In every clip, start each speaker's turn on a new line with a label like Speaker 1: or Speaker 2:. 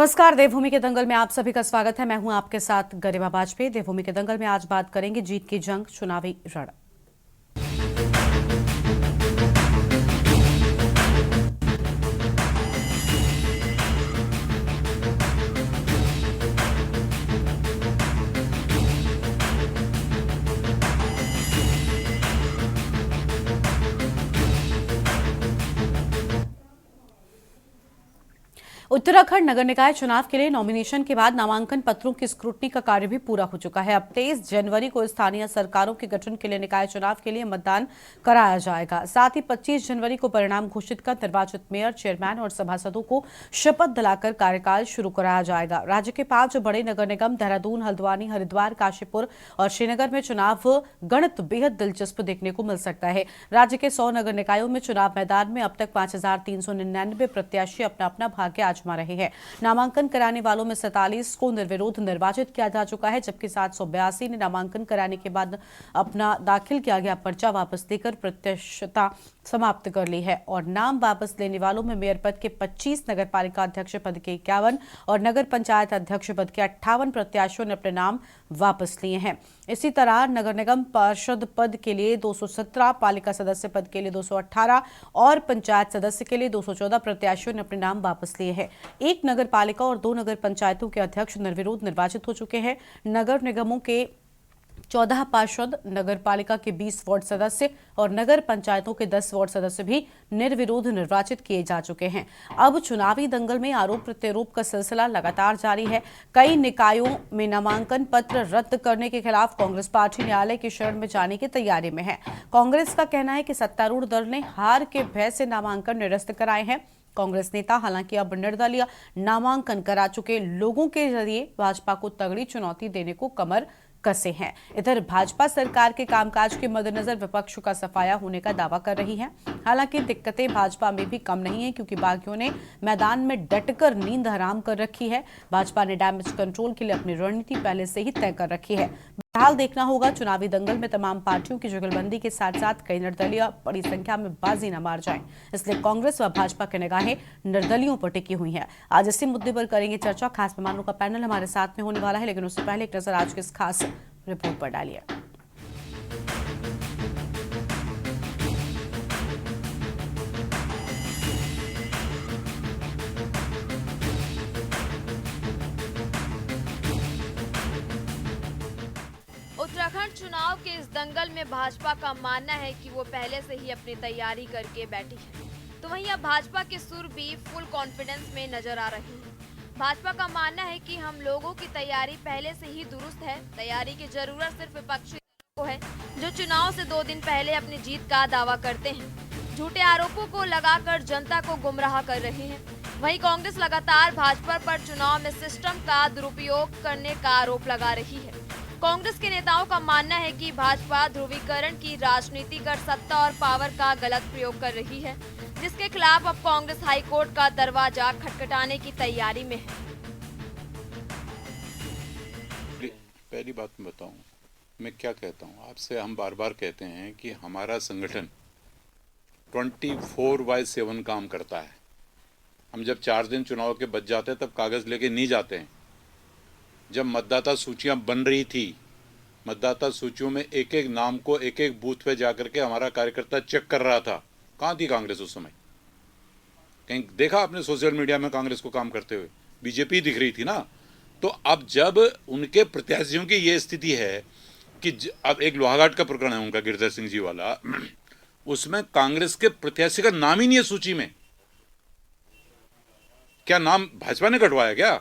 Speaker 1: नमस्कार। देवभूमि के दंगल में आप सभी का स्वागत है। मैं हूं आपके साथ गरिमा वाजपेयी। देवभूमि के दंगल में आज बात करेंगे जीत की जंग, चुनावी रण। उत्तराखंड नगर निकाय चुनाव के लिए नॉमिनेशन के बाद नामांकन पत्रों की स्क्रूटनी का कार्य भी पूरा हो चुका है। अब 23 जनवरी को स्थानीय सरकारों के गठन के लिए निकाय चुनाव के लिए मतदान कराया जाएगा। साथ ही 25 जनवरी को परिणाम घोषित कर निर्वाचित मेयर, चेयरमैन और सभासदों को शपथ दिलाकर कार्यकाल शुरू कराया जाएगा। राज्य के 5 बड़े नगर निगम देहरादून, हल्द्वानी, हरिद्वार, काशीपुर और श्रीनगर में चुनाव गणित बेहद दिलचस्प देखने को मिल सकता है। राज्य के 100 नगर निकायों में चुनाव मैदान में अब तक 5399 प्रत्याशी अपना अपना भाग्य आजमा रहे हैं। नामांकन कराने वालों में 47 को निर्विरोध निर्वाचित किया जा चुका है, जबकि 782 ने नामांकन कराने के बाद अपना दाखिल किया गया पर्चा वापस देकर प्रत्याशिता समाप्त कर ली है। और नाम वापस लेने वालों में मेयर पद के 25, नगर पालिका अध्यक्ष पद के 51 और नगर पंचायत अध्यक्ष पद के 58 प्रत्याशियों ने अपने नाम वापस लिए हैं। इसी तरह नगर निगम पार्षद पद के लिए 217, पालिका सदस्य पद के लिए 218 और पंचायत सदस्य के लिए 214 प्रत्याशियों ने अपने नाम वापस लिए हैं। एक नगर पालिका और 2 नगर पंचायतों के अध्यक्ष निर्विरोध निर्वाचित हो चुके हैं। नगर निगमों के 14 पार्षद, नगर पालिका के 20 वार्ड सदस्य और नगर पंचायतों के 10 वार्ड सदस्य भी निर्विरोध निर्वाचित किए जा चुके हैं। अब चुनावी दंगल में आरोप प्रत्यारोप का सिलसिला लगातार जारी है। कई निकायों में नामांकन पत्र रद्द करने के खिलाफ कांग्रेस पार्टी न्यायालय की शरण में जाने की तैयारी में है। कांग्रेस का कहना है कि सत्तारूढ़ दल ने हार के भय से नामांकन निरस्त कराए हैं। कांग्रेस नेता हालांकि अब निर्दलीय नामांकन करा चुके लोगों के जरिए भाजपा को तगड़ी चुनौती देने को कमर कसे हैं। इधर भाजपा सरकार के कामकाज के मद्देनजर विपक्ष का सफाया होने का दावा कर रही है। हालांकि दिक्कतें भाजपा में भी कम नहीं है, क्योंकि बागियों ने मैदान में डटकर नींद हराम कर रखी है। भाजपा ने डैमेज कंट्रोल के लिए अपनी रणनीति पहले से ही तय कर रखी है। फिलहाल देखना होगा चुनावी दंगल में तमाम पार्टियों की जुगलबंदी के साथ साथ कई निर्दलीय बड़ी संख्या में बाजी न मार जाएं। इसलिए कांग्रेस व भाजपा की निगाहें निर्दलियों पर टिकी हुई हैं। आज इसी मुद्दे पर करेंगे चर्चा। खास मेहमानों का पैनल हमारे साथ में होने वाला है, लेकिन उससे पहले एक नजर आज की इस खास रिपोर्ट पर डालिए।
Speaker 2: उत्तराखंड चुनाव के इस दंगल में भाजपा का मानना है कि वो पहले से ही अपनी तैयारी करके बैठी है, तो वहीं अब भाजपा के सुर भी फुल कॉन्फिडेंस में नजर आ रहे हैं। भाजपा का मानना है कि हम लोगों की तैयारी पहले से ही दुरुस्त है। तैयारी की जरूरत सिर्फ विपक्षी को है, जो चुनाव से 2 दिन पहले अपनी जीत का दावा करते हैं। झूठे आरोपों को लगाकर जनता को गुमराह कर रहे हैं। वहीं कांग्रेस लगातार भाजपा पर चुनाव में सिस्टम का दुरुपयोग करने का आरोप लगा रही है। कांग्रेस के नेताओं का मानना है कि भाजपा ध्रुवीकरण की राजनीति कर सत्ता और पावर का गलत प्रयोग कर रही है, जिसके खिलाफ अब कांग्रेस हाईकोर्ट का दरवाजा खटखटाने की तैयारी में है।
Speaker 3: पहली बात मैं बताऊं, मैं क्या कहता हूं आपसे, हम बार बार कहते हैं कि हमारा संगठन 24/7 काम करता है। हम जब 4 दिन चुनाव के बच जाते हैं तब कागज लेके नहीं जाते हैं। जब मतदाता सूचियां बन रही थी, मतदाता सूचियों में एक एक नाम को एक एक बूथ पे जाकर के हमारा कार्यकर्ता चेक कर रहा था। कहाँ थी कांग्रेस उस समय? कहीं देखा आपने सोशल मीडिया में कांग्रेस को काम करते हुए? बीजेपी दिख रही थी ना। तो अब जब उनके प्रत्याशियों की ये स्थिति है कि अब एक लोहाघाट का प्रकरण है उनका, गिरधर सिंह जी वाला, उसमें कांग्रेस के प्रत्याशी का नाम ही नहीं है सूची में। क्या नाम भाजपा ने कटवाया क्या?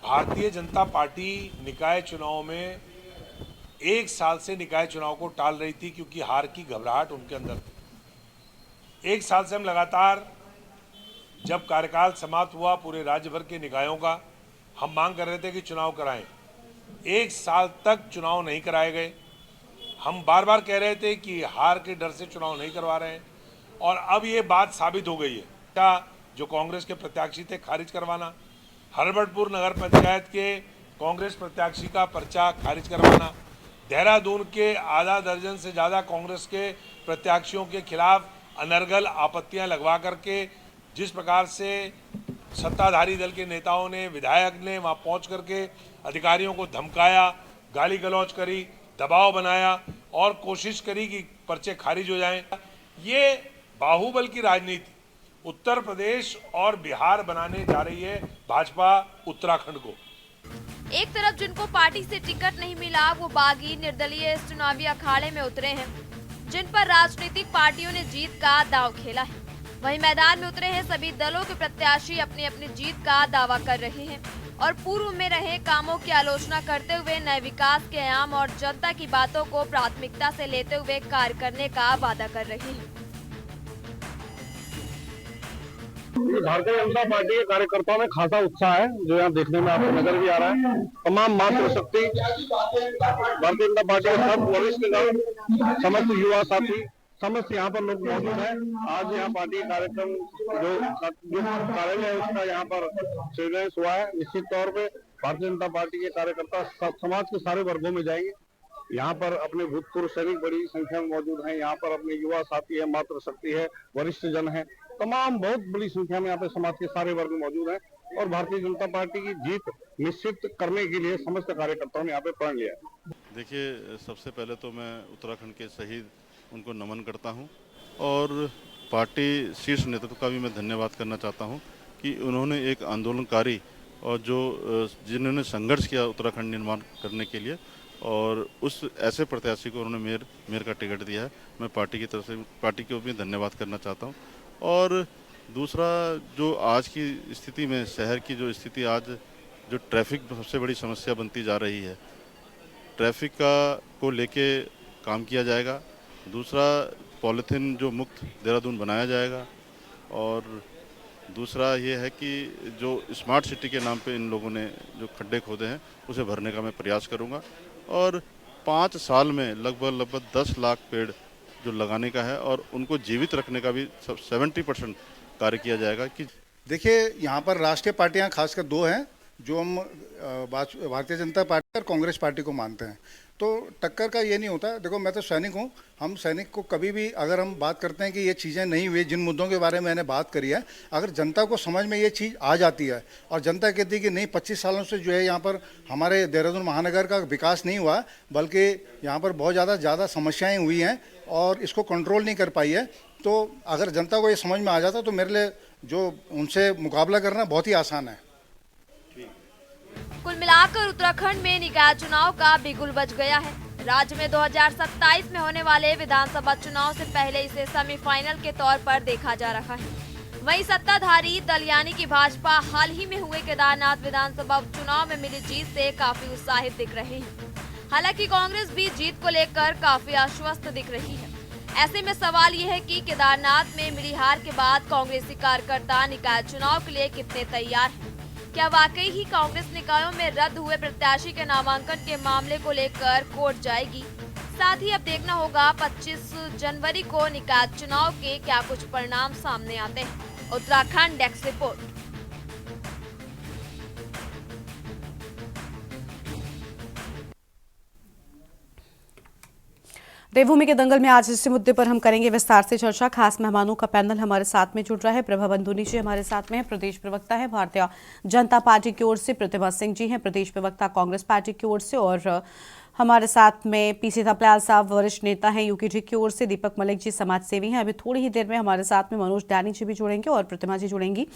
Speaker 4: भारतीय जनता पार्टी निकाय चुनाव में 1 साल से निकाय चुनाव को टाल रही थी, क्योंकि हार की घबराहट उनके अंदर थी। 1 साल से हम लगातार, जब कार्यकाल समाप्त हुआ पूरे राज्य भर के निकायों का, हम मांग कर रहे थे कि चुनाव कराएं। 1 साल तक चुनाव नहीं कराए गए। हम बार बार कह रहे थे कि हार के डर से चुनाव नहीं करवा रहे हैं, और अब ये बात साबित हो गई है। जो कांग्रेस के प्रत्याशी थे खारिज करवाना, हरबटपुर नगर पंचायत के कांग्रेस प्रत्याशी का पर्चा खारिज करवाना, देहरादून के आधा दर्जन से ज़्यादा कांग्रेस के प्रत्याशियों के खिलाफ अनर्गल आपत्तियां लगवा करके जिस प्रकार से सत्ताधारी दल के नेताओं ने, विधायक ने वहां पहुंच करके अधिकारियों को धमकाया, गाली गलौज करी, दबाव बनाया और कोशिश करी कि पर्चे खारिज हो जाएं। ये बाहुबल की राजनीति उत्तर प्रदेश और बिहार बनाने जा रही है भाजपा उत्तराखंड को।
Speaker 2: एक तरफ जिनको पार्टी से टिकट नहीं मिला वो बागी निर्दलीय इस चुनावी अखाड़े में उतरे हैं, जिन पर राजनीतिक पार्टियों ने जीत का दांव खेला है। वहीं मैदान में उतरे हैं सभी दलों के प्रत्याशी अपनी अपनी जीत का दावा कर रहे हैं और पूर्व में रहे कामों की आलोचना करते हुए नए विकास के आयाम और जनता की बातों को प्राथमिकता से लेते हुए कार्य करने का वादा कर रहे हैं।
Speaker 5: भारतीय जनता पार्टी के कार्यकर्ताओं में खासा उत्साह है, जो यहाँ देखने में आपको नजर भी आ रहा है। तमाम मातृशक्ति भारतीय जनता पार्टी के सब वरिष्ठगण, समस्त युवा साथी, समस्त यहाँ पर लोग मौजूद हैं। आज यहाँ पार्टी कार्यक्रम जो कार्यालय है उसका यहाँ पर शिलान्यास हुआ है। निश्चित तौर पे भारतीय जनता पार्टी के कार्यकर्ता समाज के सारे वर्गों में जाएंगे। यहाँ पर अपने भूतपूर्व सैनिक बड़ी संख्या में मौजूद हैं। यहाँ पर अपने युवा साथी है, मातृशक्ति है, वरिष्ठ जन है, तमाम बहुत बड़ी संख्या में यहाँ पे समाज के सारे वर्ग मौजूद हैं और भारतीय जनता पार्टी की जीत निश्चित करने के लिए समस्त कार्यकर्ताओं ने यहाँ पे प्रण लिया है।
Speaker 6: देखिए, सबसे पहले तो मैं उत्तराखंड के शहीद उनको नमन करता हूँ और पार्टी शीर्ष नेतृत्व का भी मैं धन्यवाद करना चाहता हूँ कि उन्होंने एक आंदोलनकारी और जिन्होंने संघर्ष किया उत्तराखंड निर्माण करने के लिए और उस ऐसे प्रत्याशी को उन्होंने मेयर का टिकट दिया है। मैं पार्टी की तरफ से पार्टी को भी धन्यवाद करना चाहता हूँ। और दूसरा, जो आज की स्थिति में शहर की जो स्थिति, आज जो ट्रैफिक सबसे बड़ी समस्या बनती जा रही है, ट्रैफिक को लेके काम किया जाएगा। दूसरा, पॉलीथीन जो मुक्त देहरादून बनाया जाएगा और दूसरा ये है कि जो स्मार्ट सिटी के नाम पे इन लोगों ने जो खड्डे खोदे हैं उसे भरने का मैं प्रयास करूंगा और 5 साल में लगभग 10 लाख पेड़ जो लगाने का है और उनको जीवित रखने का भी 70% कार्य किया जाएगा। कि
Speaker 7: देखिए, यहाँ पर राष्ट्रीय पार्टियाँ खासकर 2 हैं जो हम भारतीय जनता पार्टी और कांग्रेस पार्टी को मानते हैं। तो टक्कर का ये नहीं होता। देखो, मैं तो सैनिक हूँ। हम सैनिक को कभी भी अगर हम बात करते हैं कि ये चीज़ें नहीं हुई, जिन मुद्दों के बारे में मैंने बात करी है, अगर जनता को समझ में ये चीज़ आ जाती है और जनता कहती है कि नहीं, 25 सालों से जो है यहाँ पर हमारे देहरादून महानगर का विकास नहीं हुआ, बल्कि यहाँ पर बहुत ज़्यादा समस्याएँ हुई हैं और इसको कंट्रोल नहीं कर पाई है, तो अगर जनता को ये समझ में आ जाता तो मेरे लिए जो उनसे मुकाबला करना बहुत ही आसान है।
Speaker 2: कुल मिलाकर उत्तराखंड में निकाय चुनाव का बिगुल बज गया है। राज्य में 2027 में होने वाले विधानसभा चुनाव से पहले इसे सेमीफाइनल के तौर पर देखा जा रहा है। वहीं सत्ताधारी दल यानी कि भाजपा हाल ही में हुए केदारनाथ विधानसभा उपचुनाव में मिली जीत से काफी उत्साहित दिख रहे हैं। हालांकि कांग्रेस भी जीत को लेकर काफी आश्वस्त दिख रही है। ऐसे में सवाल ये है कि केदारनाथ में मिली हार के बाद कांग्रेसी कार्यकर्ता निकाय चुनाव के लिए कितने तैयार हैं? क्या वाकई ही कांग्रेस निकायों में रद्द हुए प्रत्याशी के नामांकन के मामले को लेकर कोर्ट जाएगी? साथ ही अब देखना होगा 25 जनवरी को निकाय चुनाव के क्या कुछ परिणाम सामने आते हैं। Uttarakhand desk report.
Speaker 1: देवभूमि के दंगल में आज इसी मुद्दे पर हम करेंगे विस्तार से चर्चा। खास मेहमानों का पैनल हमारे साथ में जुड़ रहा है। प्रभा बंधुनी जी हमारे साथ में है, प्रदेश प्रवक्ता है भारतीय जनता पार्टी की ओर से। प्रतिभा सिंह जी हैं, प्रदेश प्रवक्ता कांग्रेस पार्टी की ओर से। और हमारे साथ में पीसी थपलियाल साहब वरिष्ठ नेता हैं यूकेडी की ओर से। दीपक मलिक जी समाज सेवी हैं। अभी थोड़ी ही देर में हमारे साथ में मनोज डैनी जी भी जुड़ेंगे और प्रतिमा जी जुड़ेंगी।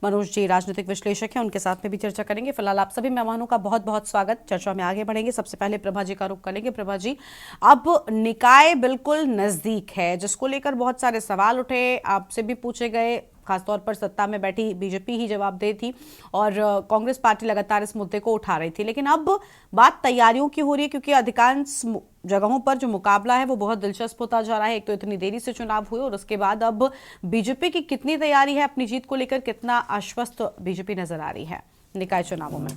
Speaker 1: मनोज जी राजनीतिक विश्लेषक हैं, उनके साथ में भी चर्चा करेंगे। फिलहाल आप सभी मेहमानों का बहुत बहुत स्वागत। चर्चा में आगे बढ़ेंगे। सबसे पहले प्रभा जी का रुख करेंगे। प्रभा जी, अब निकाय बिल्कुल नजदीक है, जिसको लेकर बहुत सारे सवाल उठे, आपसे भी पूछे गए। खासतौर पर सत्ता में बैठी बीजेपी ही जवाबदेह थी और कांग्रेस पार्टी लगातार इस मुद्दे को उठा रही थी। लेकिन अब बात तैयारियों की हो रही है, क्योंकि अधिकांश जगहों पर जो मुकाबला है वो बहुत दिलचस्प होता जा रहा है। एक तो इतनी देरी से चुनाव हुए और उसके बाद अब बीजेपी की कितनी तैयारी है, अपनी जीत को लेकर कितना आश्वस्त बीजेपी नजर आ रही है निकाय चुनावों में?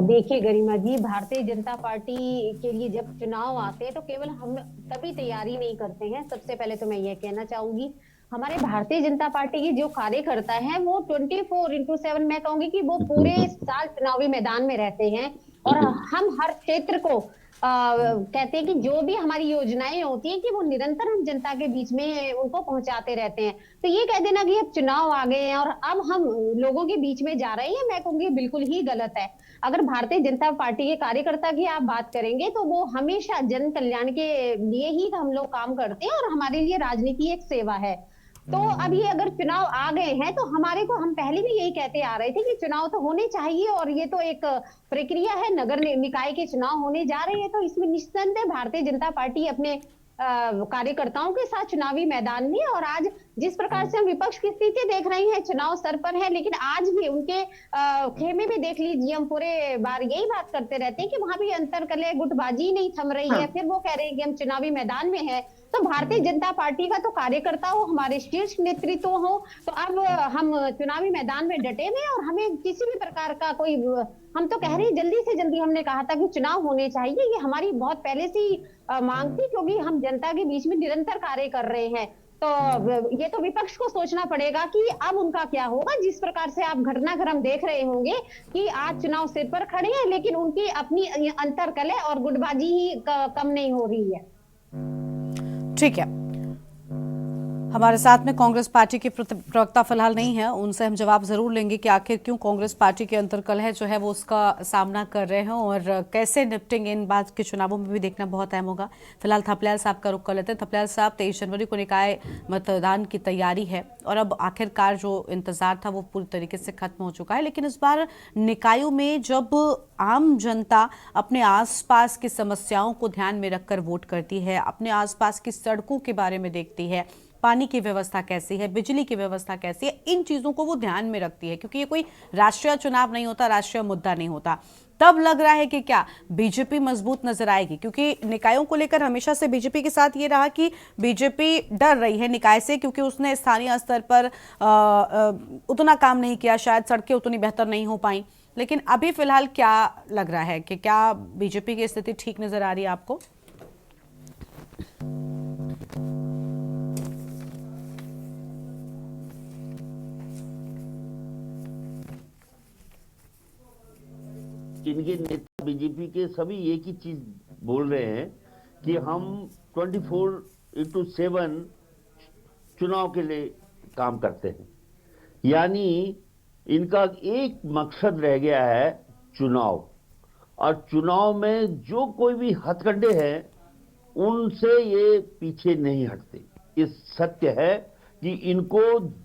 Speaker 8: देखिए गरिमा जी, भारतीय जनता पार्टी के लिए जब चुनाव आते हैं तो केवल हम तभी तैयारी नहीं करते हैं। सबसे पहले तो मैं ये कहना चाहूंगी, हमारे भारतीय जनता पार्टी की जो कार्यकर्ता हैं वो 24/7 मैं कहूंगी कि वो पूरे साल चुनावी मैदान में रहते हैं और हम हर क्षेत्र को कहते हैं कि जो भी हमारी योजनाएं होती हैं कि वो निरंतर हम जनता के बीच में उनको पहुंचाते रहते हैं। तो ये कह देना कि अब चुनाव आ गए हैं और अब हम लोगों के बीच में जा रहे हैं, मैं कहूंगी बिल्कुल ही गलत है। अगर भारतीय जनता पार्टी के कार्यकर्ता की आप बात करेंगे तो वो हमेशा जन कल्याण के लिए ही हम लोग काम करते हैं और हमारे लिए राजनीति एक सेवा है। तो अब ये अगर चुनाव आ गए हैं तो हमारे को, हम पहले भी यही कहते आ रहे थे कि चुनाव तो होने चाहिए और ये तो एक प्रक्रिया है, नगर निकाय के चुनाव होने जा रहे हैं, तो इसमें निस्संदेह भारतीय जनता पार्टी अपने कार्यकर्ताओं के साथ चुनावी मैदान में। और आज जिस प्रकार से हम विपक्ष की स्थिति देख रहे हैं, चुनाव सर पर है, लेकिन आज भी उनके खेमे में देख लीजिए, हम पूरे बार यही बात करते रहते हैं कि वहां भी अंतरकलह गुटबाजी नहीं थम रही है। फिर वो कह रहे हैं कि हम चुनावी मैदान में है। तो भारतीय जनता पार्टी का तो कार्यकर्ता हो, हमारे शीर्ष नेतृत्व हो, तो अब हम चुनावी मैदान में डटे हुए हैं और हमें किसी भी प्रकार का कोई, हम तो कह रहे हैं जल्दी से जल्दी, हमने कहा था कि चुनाव होने चाहिए, ये हमारी बहुत पहले से ही मांग थी, क्योंकि हम जनता के बीच में निरंतर कार्य कर रहे हैं। तो ये तो विपक्ष को सोचना पड़ेगा कि अब उनका क्या होगा। जिस प्रकार से आप घटनाक्रम देख रहे होंगे कि आज चुनाव सिर पर खड़े हैं, लेकिन उनकी अपनी अंतरकलह और गुटबाजी ही कम नहीं हो रही है।
Speaker 1: ठीक है, हमारे साथ में कांग्रेस पार्टी के प्रवक्ता फिलहाल नहीं है, उनसे हम जवाब जरूर लेंगे कि आखिर क्यों कांग्रेस पार्टी के अंतर्कलह जो है वो उसका सामना कर रहे हैं और कैसे निपटेंगे। इन बात के चुनावों में भी देखना बहुत अहम होगा। फिलहाल थपलियाल साहब का रुख कर लेते हैं। थपलियाल साहब, 23 जनवरी को निकाय मतदान की तैयारी है और अब आखिरकार जो इंतजार था वो पूरी तरीके से खत्म हो चुका है, लेकिन इस बार निकायों में जब आम जनता अपने आसपास की समस्याओं को ध्यान में रखकर वोट करती है, अपने आसपास की सड़कों के बारे में देखती है, पानी की व्यवस्था कैसी है, बिजली की व्यवस्था कैसी है, इन चीजों को वो ध्यान में रखती है, क्योंकि ये कोई राष्ट्रीय चुनाव नहीं होता, राष्ट्रीय मुद्दा नहीं होता, तब लग रहा है कि क्या बीजेपी मजबूत नजर आएगी। क्योंकि निकायों को लेकर हमेशा से बीजेपी के साथ ये रहा कि बीजेपी डर रही है निकाय से, क्योंकि उसने स्थानीय स्तर पर उतना काम नहीं किया, शायद सड़कें उतनी बेहतर नहीं हो पाई। लेकिन अभी फिलहाल क्या लग रहा है कि क्या बीजेपी की स्थिति ठीक नजर आ रही है आपको?
Speaker 9: इनके नेता बीजेपी के सभी एक ही चीज बोल रहे हैं कि हम 24/7 चुनाव के लिए काम करते हैं। यानी इनका एक मकसद रह गया है चुनाव, और चुनाव में जो कोई भी हथकंडे हैं उनसे ये पीछे नहीं हटते। ये सत्य है कि इनको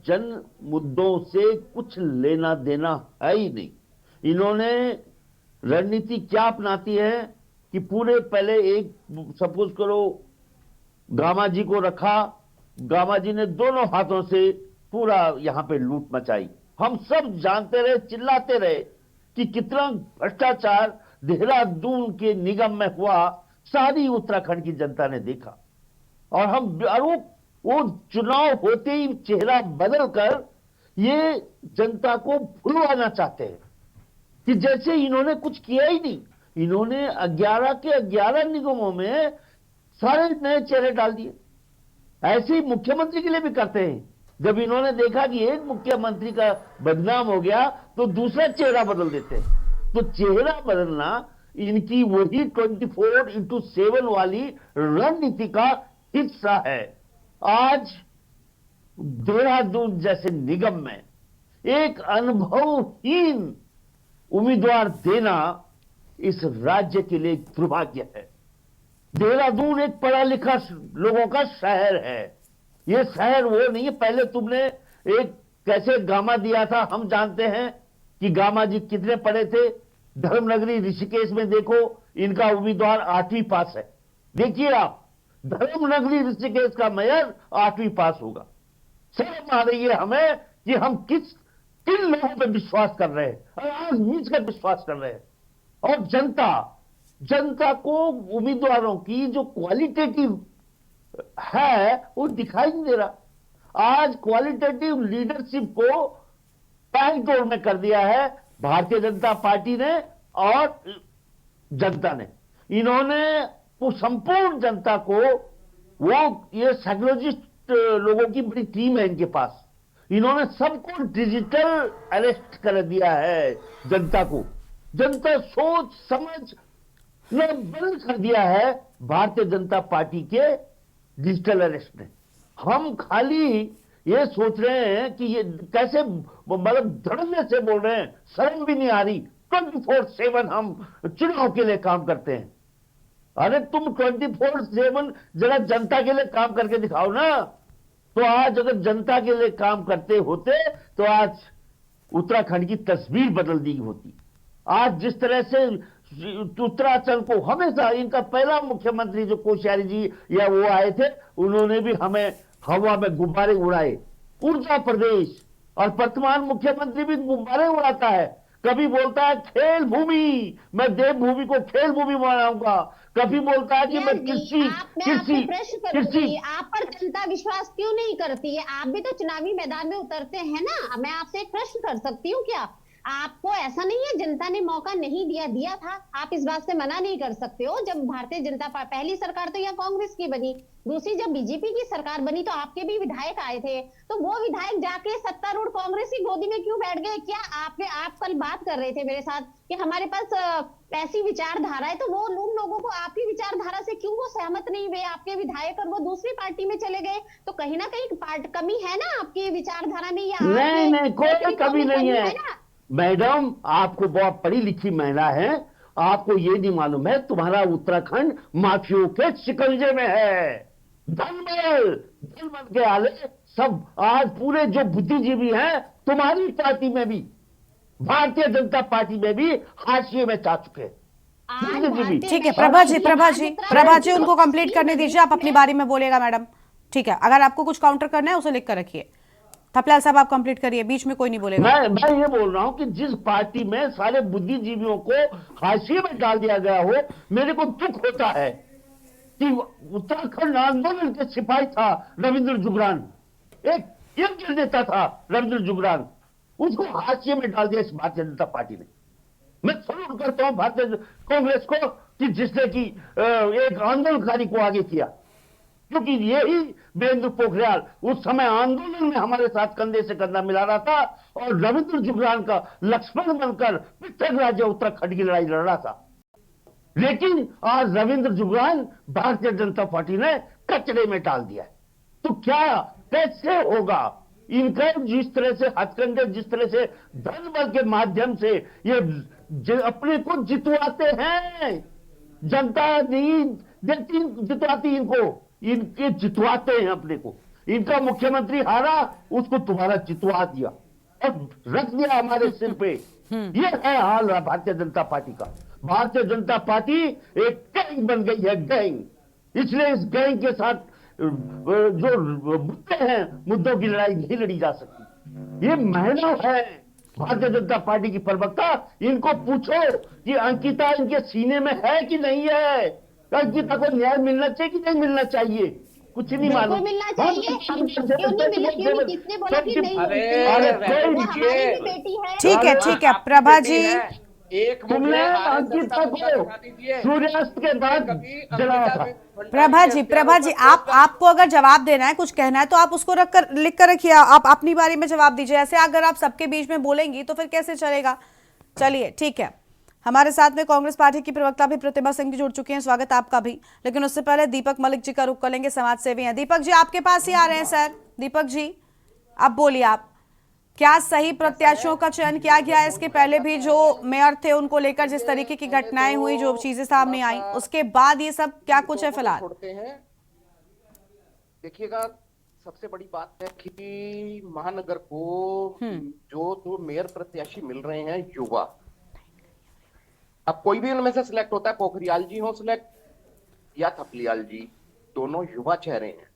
Speaker 9: जन मुद्दों से कुछ लेना देना है ही नहीं। इन्होंने रणनीति क्या अपनाती है कि पूरे पहले एक सपोज करो गामा जी को रखा, गामा जी ने दोनों हाथों से पूरा यहां पे लूट मचाई। हम सब जानते रहे, चिल्लाते रहे कि कितना भ्रष्टाचार देहरादून के निगम में हुआ, सारी उत्तराखंड की जनता ने देखा। और हम वो चुनाव होते ही चेहरा बदलकर ये जनता को भुलवाना चाहते हैं कि जैसे इन्होंने कुछ किया ही नहीं। इन्होंने 11 के 11 निगमों में सारे नए चेहरे डाल दिए। ऐसे ही मुख्यमंत्री के लिए भी करते हैं। जब इन्होंने देखा कि एक मुख्यमंत्री का बदनाम हो गया तो दूसरा चेहरा बदल देते हैं। तो चेहरा बदलना इनकी वही 24/7 वाली रणनीति का हिस्सा है। आज देहरादून जैसे निगम में एक अनुभवहीन उम्मीदवार देना इस राज्य के लिए एक दुर्भाग्य है। देहरादून एक पढ़ा लिखा लोगों का शहर है। ये शहर वो नहीं है। पहले तुमने एक कैसे गामा दिया था, हम जानते हैं कि गामा जी कितने पढ़े थे। धर्मनगरी ऋषिकेश में देखो, इनका उम्मीदवार 8वीं पास है। देखिए आप, धर्मनगरी ऋषिकेश का मेयर 8वीं पास होगा। शर्म आ रही है हमें कि हम किन लोगों पर विश्वास कर रहे हैं और आज नीच कर विश्वास कर रहे हैं। और जनता को उम्मीदवारों की जो क्वालिटेटिव है वो दिखाई नहीं दे रहा। आज क्वालिटेटिव लीडरशिप को पैंतोड़ में कर दिया है भारतीय जनता पार्टी ने और जनता ने। इन्होंने वो संपूर्ण जनता को, वो ये साइकोलॉजिस्ट लोगों की बड़ी टीम है इनके पास, इन्होंने सबको डिजिटल अरेस्ट कर दिया है जनता को। जनता सोच समझ ने बंद कर दिया है भारतीय जनता पार्टी के डिजिटल अरेस्ट ने। हम खाली ये सोच रहे हैं कि ये कैसे मतलब धड़ल्ले से बोल रहे हैं, शर्म भी नहीं आ रही। 24/7 हम चुनाव के लिए काम करते हैं। अरे तुम 24/7 जरा जनता के लिए काम करके दिखाओ ना। तो आज अगर जनता के लिए काम करते होते तो आज उत्तराखंड की तस्वीर बदल दी होती। आज जिस तरह से उत्तराखंड को हमेशा, इनका पहला मुख्यमंत्री जो कोश्यारी जी या वो आए थे, उन्होंने भी हमें हवा में गुब्बारे उड़ाए, ऊर्जा प्रदेश। और वर्तमान मुख्यमंत्री भी गुब्बारे उड़ाता है। कभी बोलता है खेल भूमि, मैं देवभूमि को खेल भूमि बनाऊंगा। कभी बोलता है कि मैं कृषि
Speaker 8: आप पर जनता विश्वास क्यों नहीं करती है? आप भी तो चुनावी मैदान में उतरते हैं ना। मैं आपसे एक प्रश्न कर सकती हूँ क्या? आपको ऐसा नहीं है जनता ने मौका नहीं दिया था? आप इस बात से मना नहीं कर सकते हो। जब भारतीय जनता पार्टी पहली सरकार तो यहाँ कांग्रेस की बनी, दूसरी जब बीजेपी की सरकार बनी तो आपके भी विधायक आए थे, तो वो विधायक जाके सत्तारूढ़ कांग्रेस की गोदी में क्यों बैठ गए? क्या आप कल बात कर रहे थे मेरे साथ कि हमारे पास ऐसी विचारधारा है, तो वो लोगों को आपकी विचारधारा से क्यों वो सहमत नहीं हुए आपके विधायक, और वो दूसरी पार्टी में चले गए? तो कहीं ना कहीं कमी है ना आपकी विचारधारा में, या
Speaker 9: नहीं, कोई कमी नहीं है मैडम। आपको बहुत पढ़ी लिखी महिला है, आपको ये नहीं मालूम है तुम्हारा उत्तराखंड माफियों के शिकंजे में है। धन के आले सब आज पूरे जो बुद्धिजीवी हैं तुम्हारी पार्टी में भी, भारतीय जनता पार्टी में भी हाशिए में जा चुके हैं।
Speaker 1: ठीक है प्रभा जी उनको कंप्लीट करने दीजिए, आप अपनी बारी में बोलेगा मैडम। ठीक है, अगर आपको कुछ काउंटर करना है उसे लिख कर रखिए। थपलाल साहब आप कंप्लीट करिए, बीच में कोई नहीं बोलेगा।
Speaker 9: मैं ये बोल रहा हूं कि जिस पार्टी में सारे बुद्धिजीवियों को हाशिए में डाल दिया गया हो, मेरे को दुख होता है कि उत्तराखंड आंदोलन के सिपाही था रविंद्र जुगरान, एक योग्य नेता था रविंद्र जुगरान, उसको हाशिए में डाल दिया इस भारतीय जनता पार्टी ने। मैं सलूट करता हूं भारतीय कांग्रेस को कि जिसने की एक आंदोलनकारी को आगे किया, क्योंकि यही वीरेंद्र पोखरियाल उस समय आंदोलन में हमारे साथ कंधे से कंधा मिला रहा था और रविंद्र जुगरान का लक्ष्मण बनकर पृथक राज्य उत्तराखंड की लड़ाई लड़ रहा था। लेकिन आज रविंद्र जुगरान भारतीय जनता पार्टी ने कचरे में डाल दिया। तो क्या कैसे होगा? इनका जिस तरह से हथकंडे, जिस तरह से धन बल के माध्यम से ये अपने को जितवाते हैं, जनता नहीं देती जितवाती इनको, इनके जितवाते हैं अपने को। इनका मुख्यमंत्री हारा, उसको तुम्हारा जितवा दिया और रख दिया हमारे सिर पे। ये है हाल भारतीय जनता पार्टी का। भारतीय जनता पार्टी एक गैंग बन गई है, गैंग। इसलिए इस गैंग के साथ जो मुद्दे हैं, मुद्दों की लड़ाई नहीं लड़ी जा सकती। ये महिला है भारतीय जनता पार्टी की प्रवक्ता, इनको पूछो कि अंकिता इनके सीने में है कि नहीं है, अंकिता को न्याय मिलना चाहिए कि नहीं मिलना चाहिए, कुछ नहीं मालूम।
Speaker 8: मिलना चाहिए, क्यों नहीं मिला? किसने बोला कि नहीं?
Speaker 1: ठीक है प्रभा जी,
Speaker 9: तुमने अंकिता को सूर्यास्त के बाद जलाया था।
Speaker 1: प्रभा जी आपको अगर जवाब देना है, कुछ कहना है, तो आप उसको लिख कर रखिए, आप अपनी बारी में जवाब दीजिए। ऐसे अगर आप सबके बीच में बोलेंगी तो फिर कैसे चलेगा? चलिए ठीक है, हमारे साथ में कांग्रेस पार्टी की प्रवक्ता भी प्रतिभा सिंह जी जुड़ चुके हैं, स्वागत आपका भी। लेकिन उससे पहले दीपक मलिक जी का रुख कर लेंगे, समाज सेवी हैं। दीपक जी आपके पास ही आ रहे हैं सर। दीपक जी अब बोलिए, आप क्या सही प्रत्याशियों का चयन किया गया है? इसके पहले भी जो मेयर थे उनको लेकर जिस तरीके की घटनाएं हुई, जो चीजें सामने आई, उसके बाद ये सब क्या कुछ है फिलहाल?
Speaker 10: देखिएगा, सबसे बड़ी बात है कि महानगर को जो मेयर प्रत्याशी मिल रहे हैं युवा, अब कोई भी उनमें से सिलेक्ट होता है, पोखरियाल जी हो सिलेक्ट या थपलियाल जी, दोनों युवा चेहरे हैं।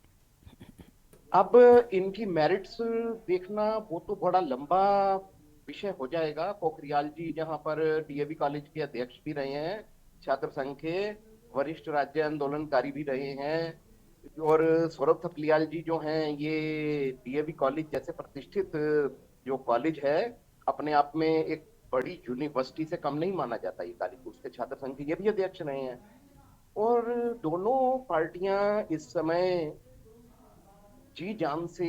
Speaker 10: अब इनकी मेरिट्स देखना वो तो बड़ा लंबा विषय हो जाएगा। पोखरियाल जी जहां पर डीएवी कॉलेज के अध्यक्ष भी रहे हैं, छात्र संघ के वरिष्ठ राज्य आंदोलनकारी भी रहे हैं, और सौरभ थपलियाल जी जो हैं ये डीएवी कॉलेज जैसे प्रतिष्ठित जो कॉलेज है, अपने आप में एक बड़ी यूनिवर्सिटी से कम नहीं माना जाता ये कॉलेज, उसके छात्र संघ के ये भी अध्यक्ष रहे हैं। और दोनों पार्टियां इस समय जी जान से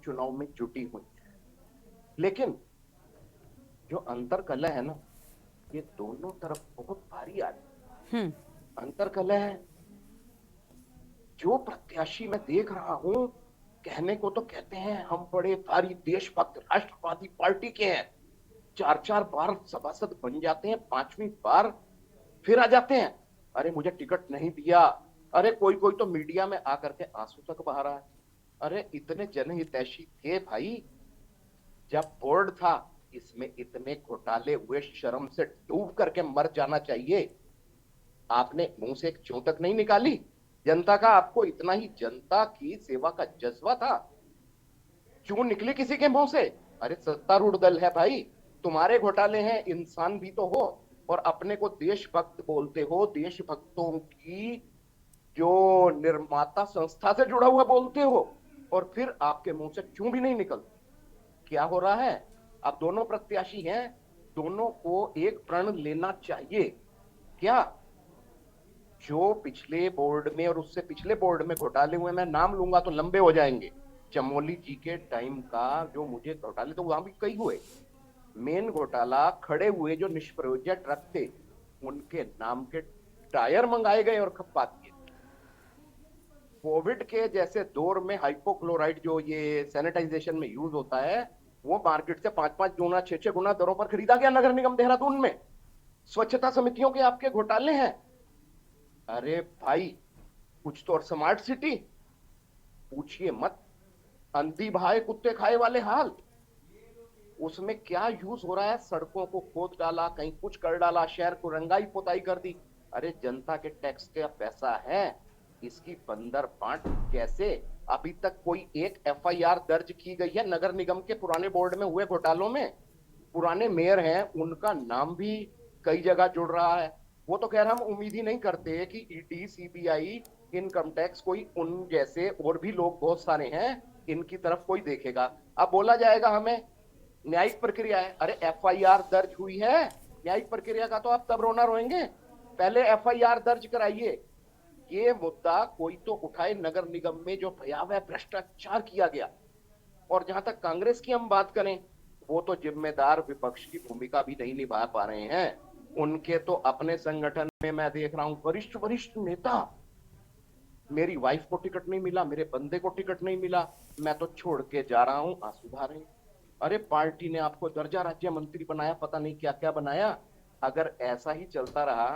Speaker 10: चुनाव में जुटी हुई है, लेकिन जो अंतर कलह है ना, ये दोनों तरफ बहुत भारी आ रही है। अंतर्कलह है। जो प्रत्याशी मैं देख रहा हूं, कहने को तो कहते हैं हम बड़े भारी देशभक्त राष्ट्रवादी पार्टी के हैं, 4-4 बार सभासद बन जाते हैं, 5वीं बार फिर आ जाते हैं, अरे मुझे टिकट नहीं दिया। अरे कोई कोई तो मीडिया में आकर के आंसू तक बहा रहा है। अरे इतने जनहितैषी थे भाई, जब बोर्ड था इसमें इतने घोटाले हुए, शर्म से डूब करके मर जाना चाहिए। आपने मुंह से एक चूं तक नहीं निकाली जनता का। आपको इतना ही जनता की सेवा का जज्बा था, चूं निकली किसी के मुंह से? अरे सत्तारूढ़ दल है भाई, तुम्हारे घोटाले हैं, इंसान भी तो हो, और अपने को देशभक्त बोलते हो, देशभक्तों की जो निर्माता संस्था से जुड़ा हुआ बोलते हो, और फिर आपके मुंह से चूं भी नहीं निकलती। क्या हो रहा है? अब दोनों प्रत्याशी हैं, दोनों को एक प्रण लेना चाहिए। क्या जो पिछले बोर्ड में और उससे पिछले बोर्ड में घोटाले हुए, मैं नाम लूंगा तो लंबे हो जाएंगे, चमोली जी के टाइम का जो मुझे घोटाले, तो वहां भी कई हुए। मेन घोटाला खड़े हुए जो निष्प्रयोज्य ट्रक थे, उनके नाम के टायर मंगाए गए और खपा दिए। कोविड के जैसे दौर में हाइपोक्लोराइड जो ये सैनिटाइजेशन में यूज होता है, वो मार्केट से 5-5 गुना 6-6 गुना दरों पर खरीदा गया नगर निगम देहरादून में। स्वच्छता समितियों के आपके घोटाले हैं। अरे भाई कुछ तो, और स्मार्ट सिटी पूछिए मत, अंधी भाई कुत्ते खाए वाले हाल। उसमें क्या यूज हो रहा है? सड़कों को खोद डाला, कहीं कुछ कर डाला, शहर को रंगाई पोताई कर दी। अरे जनता के टैक्स का पैसा है, इसकी बंदर बांट कैसे? अभी तक कोई एक एफआईआर दर्ज की गई है नगर निगम के पुराने बोर्ड में हुए घोटालों में? पुराने मेयर हैं, उनका नाम भी कई जगह जुड़ रहा है। वो तो कह रहा, हम उम्मीद ही नहीं करते कि ईडी, सीबीआई, इनकम टैक्स, कोई उन जैसे और भी लोग बहुत सारे हैं, इनकी तरफ कोई देखेगा। अब बोला जाएगा हमें न्यायिक प्रक्रिया है। अरे एफआईआर दर्ज हुई है, न्यायिक प्रक्रिया का तो आप तब रोना रोएंगे, पहले एफआईआर दर्ज कराइए। ये मुद्दा कोई तो उठाए, नगर निगम में जो भयावह भ्रष्टाचार किया गया। और जहां तक कांग्रेस की हम बात करें, वो तो जिम्मेदार विपक्ष की भूमिका भी नहीं निभा पा रहे हैं। उनके तो अपने संगठन में मैं देख रहा हूं वरिष्ठ वरिष्ठ नेता, मेरी वाइफ को टिकट नहीं मिला, मेरे बंदे को टिकट नहीं मिला, मैं तो छोड़ के जा रहा हूं, आंसू बहा रहे हैं। अरे पार्टी ने आपको दर्जा राज्य मंत्री बनाया, पता नहीं क्या क्या बनाया। अगर ऐसा ही चलता रहा